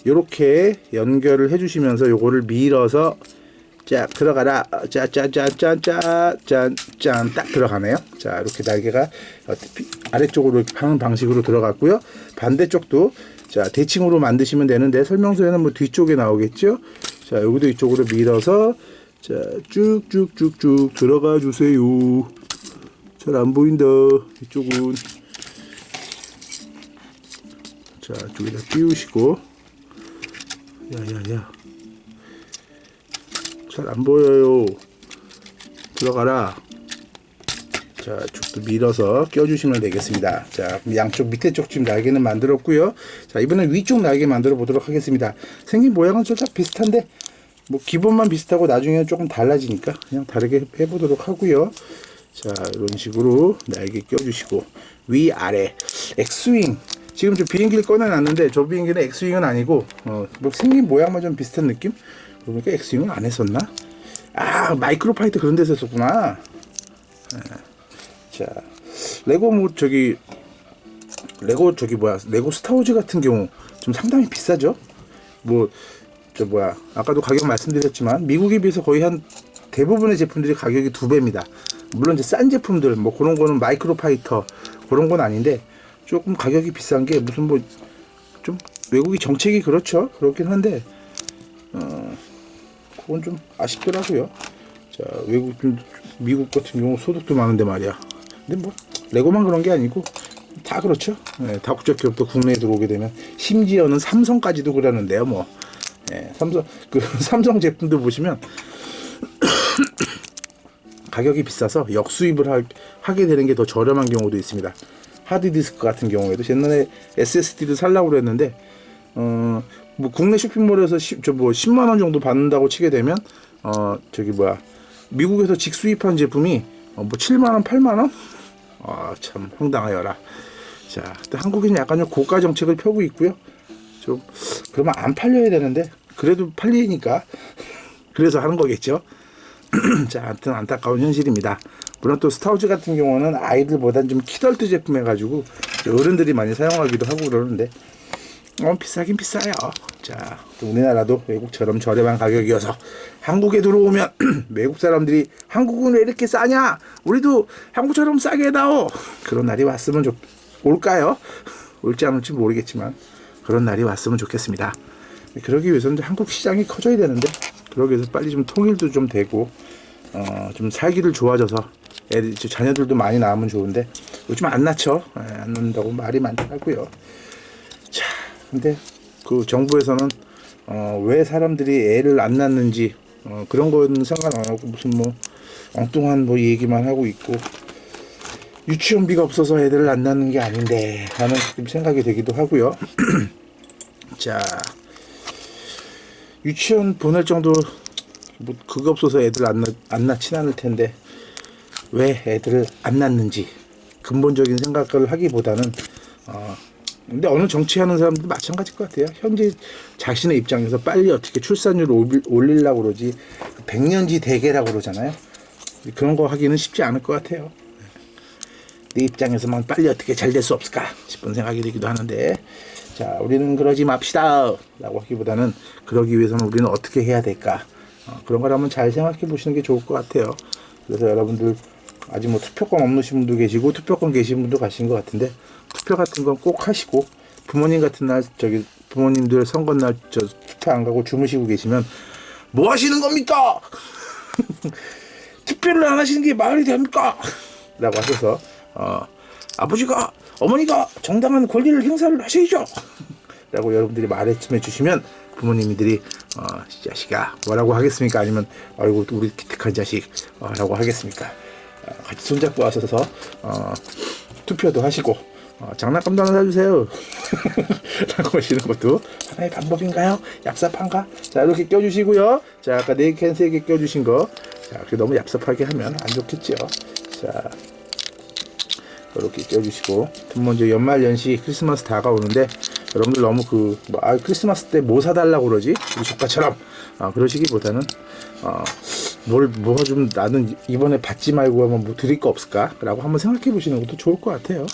이렇게 연결을 해주시면서 요거를 밀어서 쫙 들어가라. 짠짠짠짠짠짠 딱 들어가네요. 자 이렇게 날개가 아래쪽으로 이렇게 하는 방식으로 들어갔고요. 반대쪽도 자 대칭으로 만드시면 되는데, 설명서에는 뭐 뒤쪽에 나오겠죠. 자 여기도 이쪽으로 밀어서 자 쭉쭉쭉쭉 들어가 주세요. 잘 안 보인다 이쪽은. 자 이쪽에다 띄우시고, 야야야 잘 안 보여요. 들어가라. 자 쪽도 밀어서 껴주시면 되겠습니다. 자 양쪽 밑에 쪽 지금 날개는 만들었고요. 자 이번엔 위쪽 날개 만들어 보도록 하겠습니다. 생긴 모양은 살짝 비슷한데 뭐 기본만 비슷하고 나중에는 조금 달라지니까 그냥 다르게 해보도록 하고요. 자 이런 식으로 날개 껴주시고, 위아래 엑스윙, 지금 저 비행기를 꺼내놨는데 저 비행기는 엑스윙은 아니고 뭐 생긴 모양만 좀 비슷한 느낌? 그러니까 엑스윙은 안 했었나? 마이크로파이터 그런 데서 했었구나. 자 레고 레고 스타워즈 같은 경우 좀 상당히 비싸죠. 아까도 가격 말씀드렸지만 미국에 비해서 거의 한 대부분의 제품들이 가격이 2배입니다. 물론 이제 싼 제품들 뭐 그런 거는 마이크로파이터 그런 건 아닌데, 조금 가격이 비싼 게 무슨 좀 외국이 정책이 그렇죠. 그렇긴 한데 그건 좀 아쉽더라고요. 자, 미국 같은 경우 소득도 많은데 말이야. 근데 뭐 레고만 그런 게 아니고 다 그렇죠. 네, 다국적 기업도 국내에 들어오게 되면 심지어는 삼성까지도 그러는데요. 뭐 삼성 제품들 보시면 가격이 비싸서 역수입을 하게 되는 게 더 저렴한 경우도 있습니다. 하드디스크 같은 경우에도 옛날에 SSD를 살라고 그랬는데 뭐 국내 쇼핑몰에서 10만 원 정도 받는다고 치게 되면 미국에서 직수입한 제품이 뭐 7만 원, 8만 원? 참 황당하여라. 자, 한국은 약간 좀 고가 정책을 펴고 있고요. 좀 그러면 안 팔려야 되는데 그래도 팔리니까 그래서 하는 거겠죠. 자, 아무튼 안타까운 현실입니다. 물론 또 스타우즈 같은 경우는 아이들보단 좀 키덜트 제품 해가지고 어른들이 많이 사용하기도 하고 그러는데 비싸긴 비싸요. 자, 또 우리나라도 외국처럼 저렴한 가격이어서 한국에 들어오면 외국 사람들이 한국은 왜 이렇게 싸냐? 우리도 한국처럼 싸게 해다오. 그런 날이 왔으면 올까요? 올지 안 올지 모르겠지만 그런 날이 왔으면 좋겠습니다. 그러기 위해서는 한국 시장이 커져야 되는데 그러기 위해서 빨리 좀 통일도 좀 되고 좀 살기를 좋아져서 자녀들도 많이 낳으면 좋은데 요즘 안 낳죠. 안 낳는다고 말이 많더라고요. 자, 근데 그 정부에서는 왜 사람들이 애를 안 낳는지 그런 거는 상관 안 하고 무슨 뭐 엉뚱한 뭐 얘기만 하고 있고 유치원비가 없어서 애들을 안 낳는 게 아닌데 하는 생각이 되기도 하고요. 자, 유치원 보낼 정도 뭐 그거 없어서 애들 안 낳진 않을 텐데 왜 애들을 안 낳는지 근본적인 생각을 하기보다는 근데 어느 정치하는 사람들도 마찬가지일 것 같아요. 현재 자신의 입장에서 빨리 어떻게 출산율을 올리려고 그러지 100년지 대계라고 그러잖아요. 그런 거 하기는 쉽지 않을 것 같아요. 내 입장에서만 빨리 어떻게 잘 될 수 없을까 싶은 생각이 들기도 하는데 자, 우리는 그러지 맙시다 라고 하기보다는 그러기 위해서는 우리는 어떻게 해야 될까 그런 걸 한번 잘 생각해 보시는 게 좋을 것 같아요. 그래서 여러분들 아직 뭐 투표권 없으신 분도 계시고 투표권 계신 분도 가신 것 같은데 투표 같은 건 꼭 하시고 부모님 같은 날 부모님들 선거날 투표 안 가고 주무시고 계시면 뭐 하시는 겁니까? 투표를 안 하시는 게 말이 됩니까? 라고 하셔서 아버지가 어머니가 정당한 권리를 행사를 하셔야죠 라고 여러분들이 말씀해 주시면 부모님들이 이 자식아 뭐라고 하겠습니까? 아니면 아이고 우리 기특한 자식 라고 하겠습니까? 같이 손잡고 와서서 투표도 하시고 장난감도 하나 사주세요 라고 하시는 것도 하나의 방법인가요? 얍삽한가? 자, 이렇게 껴주시고요. 자, 아까 4캔 3개 껴주신 거 자, 그렇게 너무 얍삽하게 하면 안 좋겠죠. 자, 이렇게 껴주시고 먼저 연말연시 크리스마스 다가오는데 여러분들 너무 크리스마스 때 뭐 사달라고 그러지? 우리 조카처럼 그러시기보다는 뭐 좀 나는 이번에 받지 말고 하면 뭐 드릴 거 없을까? 라고 한번 생각해 보시는 것도 좋을 것 같아요.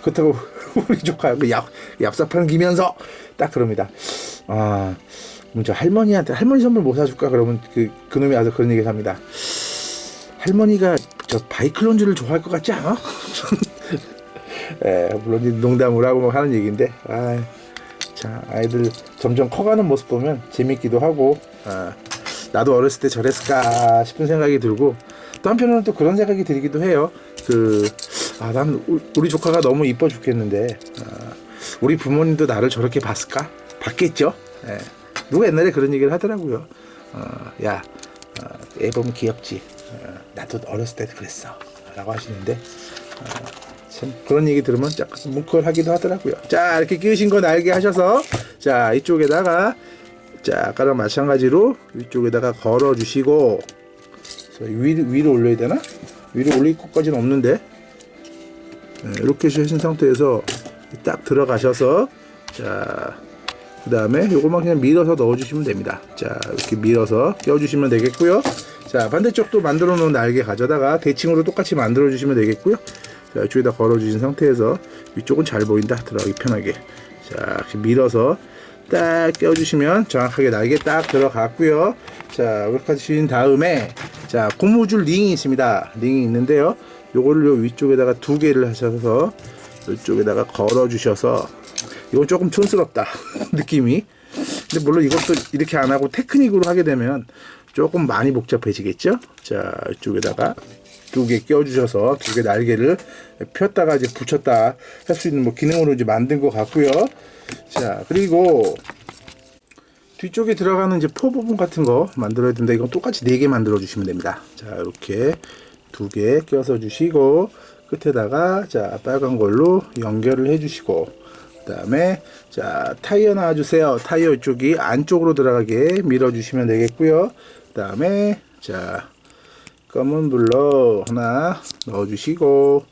그렇다고 우리 조카 얍삽한 기면서 딱 그럽니다. 먼저 할머니한테 할머니 선물 뭐 사줄까? 그러면 그놈이 와서 그런 얘기를 합니다. 할머니가 저 바이클론즈를 좋아할 것 같지 않아? 물론 농담을 하고 하는 얘기인데 자, 아이들 점점 커가는 모습 보면 재밌기도 하고 나도 어렸을 때 저랬을까 싶은 생각이 들고 또 한편으로는 또 그런 생각이 들기도 해요. 난 우리 조카가 너무 이뻐 죽겠는데 우리 부모님도 나를 저렇게 봤을까? 봤겠죠? 누가 옛날에 그런 얘기를 하더라고요. 야, 애 보면 귀엽지? 나도 어렸을 때 그랬어 라고 하시는데 참 그런 얘기 들으면 약간 뭉클하기도 하더라고요. 자, 이렇게 끼우신 거 날개 하셔서 자, 이쪽에다가 자, 아까랑 마찬가지로 위쪽에다가 걸어 주시고 위로 올려야 되나? 위로 올릴 것까지는 없는데 이렇게 하신 상태에서 딱 들어가셔서 자, 그 다음에 요거만 그냥 밀어서 넣어 주시면 됩니다. 자, 이렇게 밀어서 껴 주시면 되겠고요. 자, 반대쪽도 만들어 놓은 날개 가져다가 대칭으로 똑같이 만들어 주시면 되겠고요. 자, 이쪽에다 걸어 주신 상태에서 위쪽은 잘 보인다. 들어가기 편하게. 자, 이렇게 밀어서 딱 껴 주시면 정확하게 날개 딱 들어갔고요. 자, 이렇게 하신 다음에 자, 고무줄 링이 있습니다. 링이 있는데요. 요거를 요 위쪽에다가 2개를 하셔서 이쪽에다가 걸어 주셔서 이건 조금 촌스럽다 느낌이. 근데 물론 이것도 이렇게 안 하고 테크닉으로 하게 되면 조금 많이 복잡해지겠죠. 자, 이쪽에다가 두 개 껴주셔서 두 개 날개를 폈다가 이제 붙였다 할 수 있는 뭐 기능으로 이제 만든 것 같고요. 자, 그리고 뒤쪽에 들어가는 이제 포 부분 같은 거 만들어야 된다. 이건 똑같이 4개 만들어 주시면 됩니다. 자, 이렇게 2개 껴서 주시고 끝에다가 자, 빨간 걸로 연결을 해 주시고 그다음에 자, 타이어 놔 주세요. 타이어 이쪽이 안쪽으로 들어가게 밀어 주시면 되겠고요. 그다음에 자, 검은 블록 하나 넣어 주시고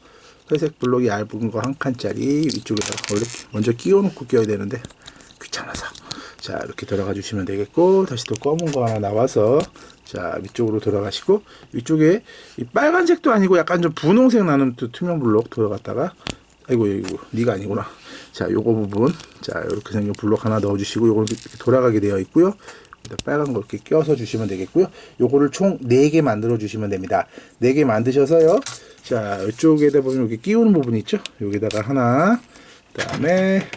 회색 블록이 얇은 거 한 칸짜리 이쪽에다가 이렇게 먼저 끼워 놓고 껴야 되는데 귀찮아서 자, 이렇게 들어가 주시면 되겠고 다시 또 검은 거 하나 나와서 자, 위쪽으로 들어가시고 위쪽에 이 빨간색도 아니고 약간 좀 분홍색 나는 또 투명 블록 들어갔다가 아이고 니가 아니구나. 자, 요거 부분 자, 이렇게 생긴 블록 하나 넣어 주시고 요거 이렇게 돌아가게 되어 있고요. 빨간 거 이렇게 껴서 주시면 되겠고요. 요거를 총 4개 만들어 주시면 됩니다. 4개 만드셔서요. 자, 이쪽에다 보면 여기 끼우는 부분 있죠? 여기다가 하나, 그다음에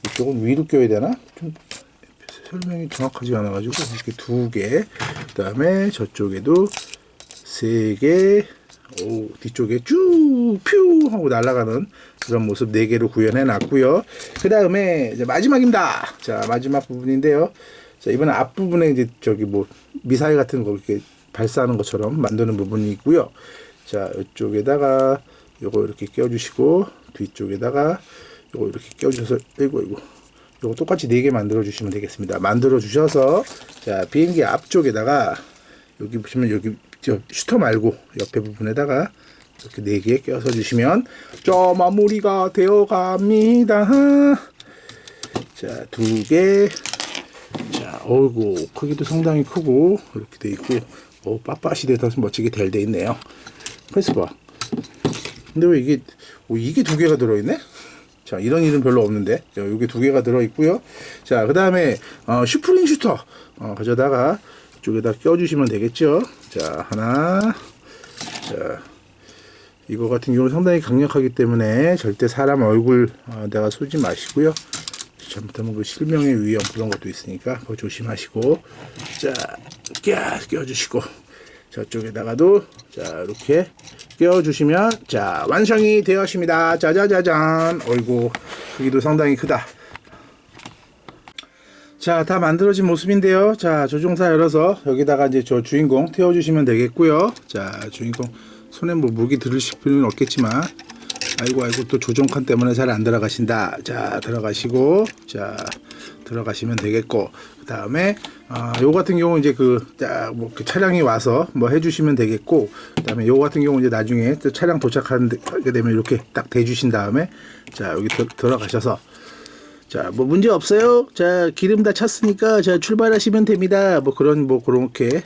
이쪽은 위로 껴야 되나? 좀 설명이 정확하지 않아 가지고 이렇게 2개, 그다음에 저쪽에도 3개, 오, 뒤쪽에 쭉 퓨 하고 날아가는 그런 모습 4개로 구현해 놨고요. 그다음에 이제 마지막입니다. 자, 마지막 부분인데요. 자, 이번에 앞부분에 이제 저기 뭐 미사일 같은 거 이렇게 발사하는 것처럼 만드는 부분이 있고요. 자, 이쪽에다가 요거 이렇게 껴주시고 뒤쪽에다가 요거 이렇게 껴주셔서 이거 요거 똑같이 4개 만들어 주시면 되겠습니다. 만들어 주셔서 자, 비행기 앞쪽에다가 여기 보시면 여기 저 슈터 말고 옆에 부분에다가 이렇게 4개 껴서 주시면 저 마무리가 되어 갑니다. 자, 2개. 자, 어이구 크기도 상당히 크고 이렇게 돼 있고 빳빳이 돼서 멋지게 잘 돼 있네요. 패스 봐. 근데 왜 이게 이게 2개가 들어있네? 자, 이런 일은 별로 없는데 여기 2개가 들어있고요. 자, 그 다음에 슈프링 슈터 가져다가 이쪽에다 껴주시면 되겠죠. 자, 하나. 자, 이거 같은 경우는 상당히 강력하기 때문에 절대 사람 얼굴 내가 쏘지 마시고요. 잘못하면 그 실명의 위험 그런 것도 있으니까 그거 조심하시고 자, 껴주시고 저쪽에다가도 자, 이렇게 껴주시면 자, 완성이 되었습니다. 짜자자잔. 어이구 크기도 상당히 크다. 자, 다 만들어진 모습인데요. 자, 조종사 열어서 여기다가 이제 저 주인공 태워주시면 되겠고요. 자, 주인공 손에 뭐 무기 들으실 필요는 없겠지만 아이고 또 조종칸 때문에 잘 안 들어가신다. 자, 들어가시고 자, 들어가시면 되겠고 그 다음에 요 같은 경우 이제 그 차량이 와서 뭐 해주시면 되겠고 그 다음에 요 같은 경우 이제 나중에 또 차량 도착하게 되면 이렇게 딱 대주신 다음에 자, 여기 들어가셔서 자, 뭐 문제 없어요. 자, 기름 다 찼으니까 자, 출발하시면 됩니다. 뭐 그렇게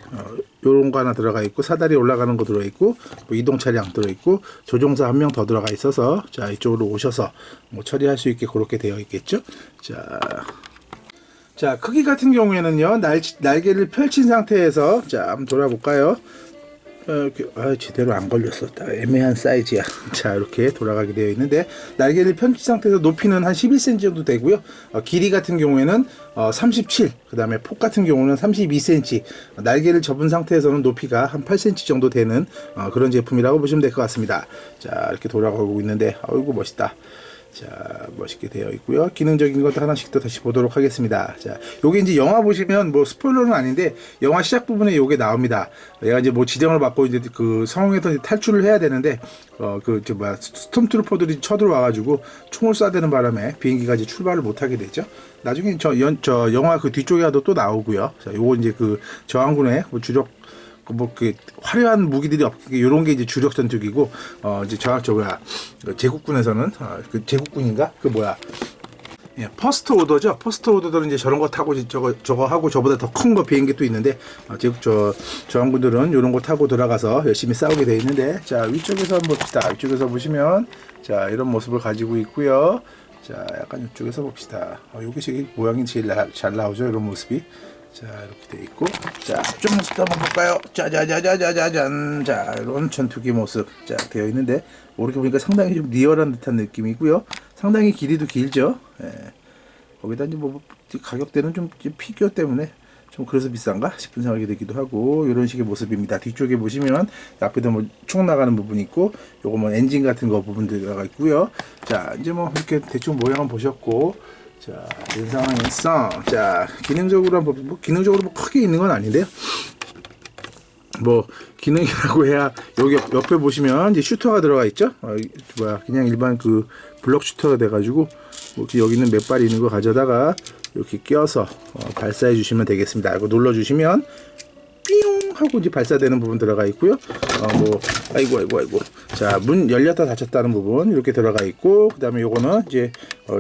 요런 거 하나 들어가 있고 사다리 올라가는 거 들어 있고 뭐 이동 차량 들어 있고 조종사 한 명 더 들어가 있어서 자, 이쪽으로 오셔서 뭐 처리할 수 있게 그렇게 되어 있겠죠. 자, 크기 같은 경우에는요. 날개를 펼친 상태에서 자, 한번 돌아볼까요? 이렇게 제대로 안 걸렸어. 애매한 사이즈야. 자, 이렇게 돌아가게 되어 있는데 날개를 펼친 상태에서 높이는 한 11cm 정도 되고요. 길이 같은 경우에는 37. 그 다음에 폭 같은 경우는 32cm. 날개를 접은 상태에서는 높이가 한 8cm 정도 되는 그런 제품이라고 보시면 될 것 같습니다. 자, 이렇게 돌아가고 있는데 아이고 멋있다. 자, 멋있게 되어 있고요. 기능적인 것도 하나씩 또 다시 보도록 하겠습니다. 자, 요게 이제 영화 보시면 뭐 스포일러는 아닌데 영화 시작 부분에 요게 나옵니다. 얘가 이제 뭐 지령을 받고 이제 그 성에서 이제 탈출을 해야 되는데 스톰트루퍼들이 쳐들어와가지고 총을 쏴대는 바람에 비행기가 이제 출발을 못하게 되죠. 나중에 저 영화 그 뒤쪽에 또 나오고요. 자, 요거 이제 그 저항군의 뭐 주력 그 화려한 무기들이 없게 요런 게 이제 주력 전투기고 이제 제국군에서는 그 제국군인가 예, 퍼스트 오더죠. 퍼스트 오더들은 이제 저런 거 타고 저거 하고 저보다 더 큰 거 비행기 또 있는데 저항군들은 요런 거 타고 들어가서 열심히 싸우게 돼 있는데 자, 위쪽에서 한번 봅시다. 위쪽에서 보시면 자, 이런 모습을 가지고 있고요. 자, 약간 이쪽에서 봅시다. 요게 제일 모양이 제일 잘 나오죠. 이런 모습이. 자, 이렇게 돼 있고 자, 앞쪽 모습도 한번 볼까요? 짜자자자자자잔. 자, 이런 전투기 모습 자 되어 있는데 이렇게 보니까 상당히 좀 리얼한 듯한 느낌이고요. 상당히 길이도 길죠. 예. 거기다 이제 뭐 가격대는 좀 피규어 때문에 좀 그래서 비싼가 싶은 생각이 들기도 하고, 이런 식의 모습입니다. 뒤쪽에 보시면 앞에도 뭐 총 나가는 부분이 있고, 요거 뭐 엔진 같은 거 부분들이 들어가 있고요. 자, 이제 뭐 이렇게 대충 모양은 보셨고, 자, 이런 상황에서 자, 기능적으로 뭐 기능적으로 뭐 크게 있는 건 아닌데요. 뭐 기능이라고 해야 여기 옆에 보시면 이제 슈터가 들어가 있죠. 그냥 일반 그 블럭 슈터가 돼가지고 여기 있는 몇 발이 있는 거 가져다가 이렇게 껴서 발사해 주시면 되겠습니다. 이거 눌러 주시면 삐용 하고 이제 발사되는 부분 들어가 있고요. 뭐 아이고. 자, 문 열렸다 닫혔다는 부분 이렇게 들어가 있고, 그다음에 요거는 이제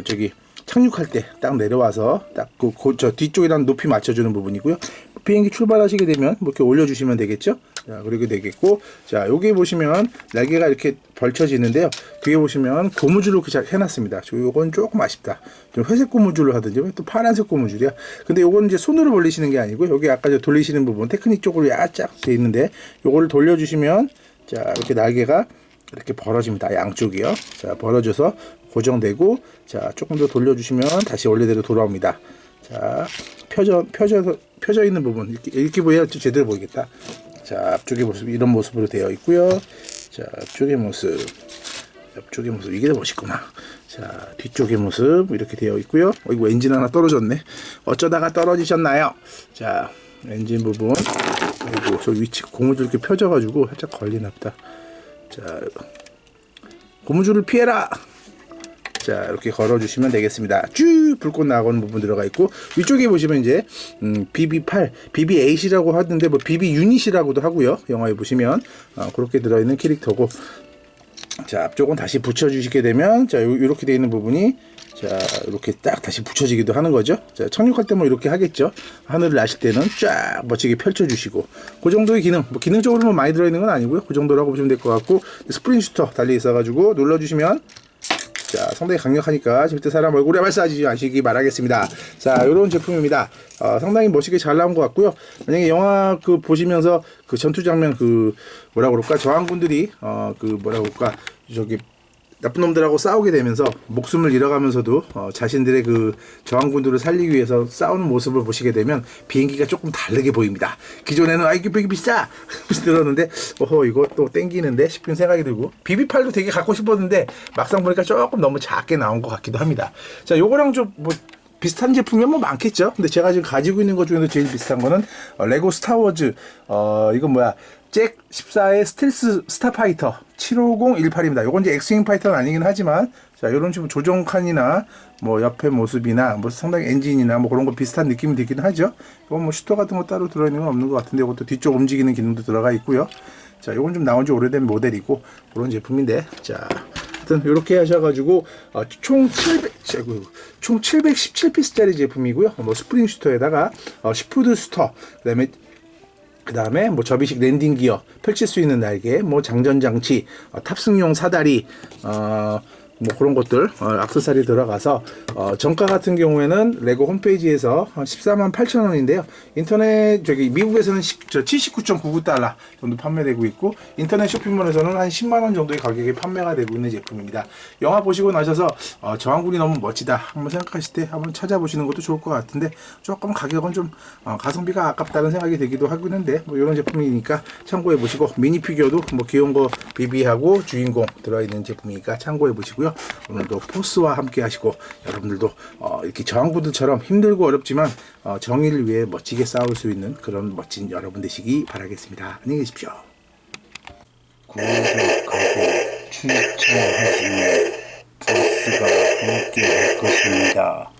저기 착륙할 때 딱 내려와서 딱 저 뒤쪽이랑 높이 맞춰주는 부분이고요. 비행기 출발하시게 되면 뭐 이렇게 올려주시면 되겠죠. 자, 그렇게 되겠고, 자, 여기 보시면 날개가 이렇게 벌쳐지는데요. 뒤에 보시면 고무줄로 이렇게 잘 해놨습니다. 요건 조금 아쉽다. 좀 회색 고무줄로 하든지 또 파란색 고무줄이야. 근데 요거는 이제 손으로 벌리시는 게 아니고, 여기 아까 돌리시는 부분 테크닉 쪽으로 약짝 돼 있는데, 요거를 돌려주시면 자, 이렇게 날개가 이렇게 벌어집니다. 양쪽이요. 자, 벌어져서 고정되고, 자, 조금 더 돌려주시면 다시 원래대로 돌아옵니다. 자, 펴져 있는 부분 이렇게 보여야 제대로 보이겠다. 자, 앞쪽의 모습 이런 모습으로 되어 있고요. 자, 앞쪽의 모습 이게 더 멋있구나. 자, 뒤쪽의 모습 이렇게 되어 있고요. 이거 엔진 하나 떨어졌네. 어쩌다가 떨어지셨나요? 자, 엔진 부분 그리고 저 위치 고무줄 이렇게 펴져가지고 살짝 걸리나보다. 자, 고무줄을 피해라. 자, 이렇게 걸어주시면 되겠습니다. 쭉 불꽃 나가는 부분 들어가 있고, 위쪽에 보시면 이제 BB8, BB8이라고 하던데 뭐 BB 유닛이라고도 하고요. 영화에 보시면 그렇게 들어있는 캐릭터고, 자, 앞쪽은 다시 붙여주시게 되면 자, 요렇게 되어 있는 부분이 자, 이렇게 딱 다시 붙여지기도 하는 거죠. 자, 착륙할 때 뭐 이렇게 하겠죠. 하늘을 나실 때는 쫙 멋지게 펼쳐주시고, 그 정도의 기능, 뭐 기능적으로 뭐 많이 들어있는 건 아니고요. 그 정도라고 보시면 될 것 같고, 스프링 슈터 달려 있어가지고 눌러주시면 자, 상당히 강력하니까 절대 사람 얼굴에 발사하지 마시기 바라겠습니다. 자, 요런 제품입니다. 상당히 멋있게 잘 나온 것 같고요. 만약에 영화 그 보시면서 그 전투 장면 그 뭐라 그럴까, 저항군들이 그 뭐라 그럴까, 저기 나쁜 놈들하고 싸우게 되면서 목숨을 잃어가면서도 자신들의 그 저항군들을 살리기 위해서 싸우는 모습을 보시게 되면 비행기가 조금 다르게 보입니다. 기존에는 이게 비행기 비싸 들었는데 이거 또 땡기는데 싶은 생각이 들고, BB8도 되게 갖고 싶었는데 막상 보니까 조금 너무 작게 나온 것 같기도 합니다. 자, 요거랑 좀 뭐 비슷한 제품이 뭐 많겠죠. 근데 제가 지금 가지고 있는 것 중에서 제일 비슷한 거는 레고 스타워즈 이건 뭐야, 잭 14의 스텔스 스타파이터 75018입니다. 요건 이제 엑스윙 파이터는 아니긴 하지만, 자, 요런 식으로 조종 칸이나 뭐 옆에 모습이나 뭐 상당히 엔진이나 뭐 그런 거 비슷한 느낌이 들긴 하죠. 이건 뭐 슈터 같은 거 따로 들어있는 건 없는 것 같은데, 이것도 뒤쪽 움직이는 기능도 들어가 있고요. 자, 요건 좀 나온 지 오래된 모델이고 그런 제품인데, 자, 하여튼 요렇게 하셔가지고 총 717피스짜리 제품이고요. 뭐 스프링 슈터에다가 시푸드 슈터, 그다음에 뭐 접이식 랜딩 기어, 펼칠 수 있는 날개, 뭐 장전 장치, 탑승용 사다리, 뭐 그런 것들 액세서리 들어가서 정가 같은 경우에는 레고 홈페이지에서 148,000원인데요. 인터넷 저기 미국에서는 79.99달러 정도 판매되고 있고, 인터넷 쇼핑몰에서는 한 10만 원 정도의 가격에 판매가 되고 있는 제품입니다. 영화 보시고 나셔서 저항군이 너무 멋지다 한번 생각하실 때 한번 찾아보시는 것도 좋을 것 같은데, 조금 가격은 좀 가성비가 아깝다는 생각이 들기도 하긴 한데, 뭐 이런 제품이니까 참고해 보시고, 미니 피규어도 뭐 귀여운 거 비비하고 주인공 들어있는 제품이니까 참고해 보시고요. 오늘도 포스와 함께 하시고, 여러분들도 이렇게 저항군들처럼 힘들고 어렵지만 정의를 위해 멋지게 싸울 수 있는 그런 멋진 여러분 되시기 바라겠습니다. 안녕히 계십시오. 구독하고 추천하시면 포스가 함께 할 것입니다.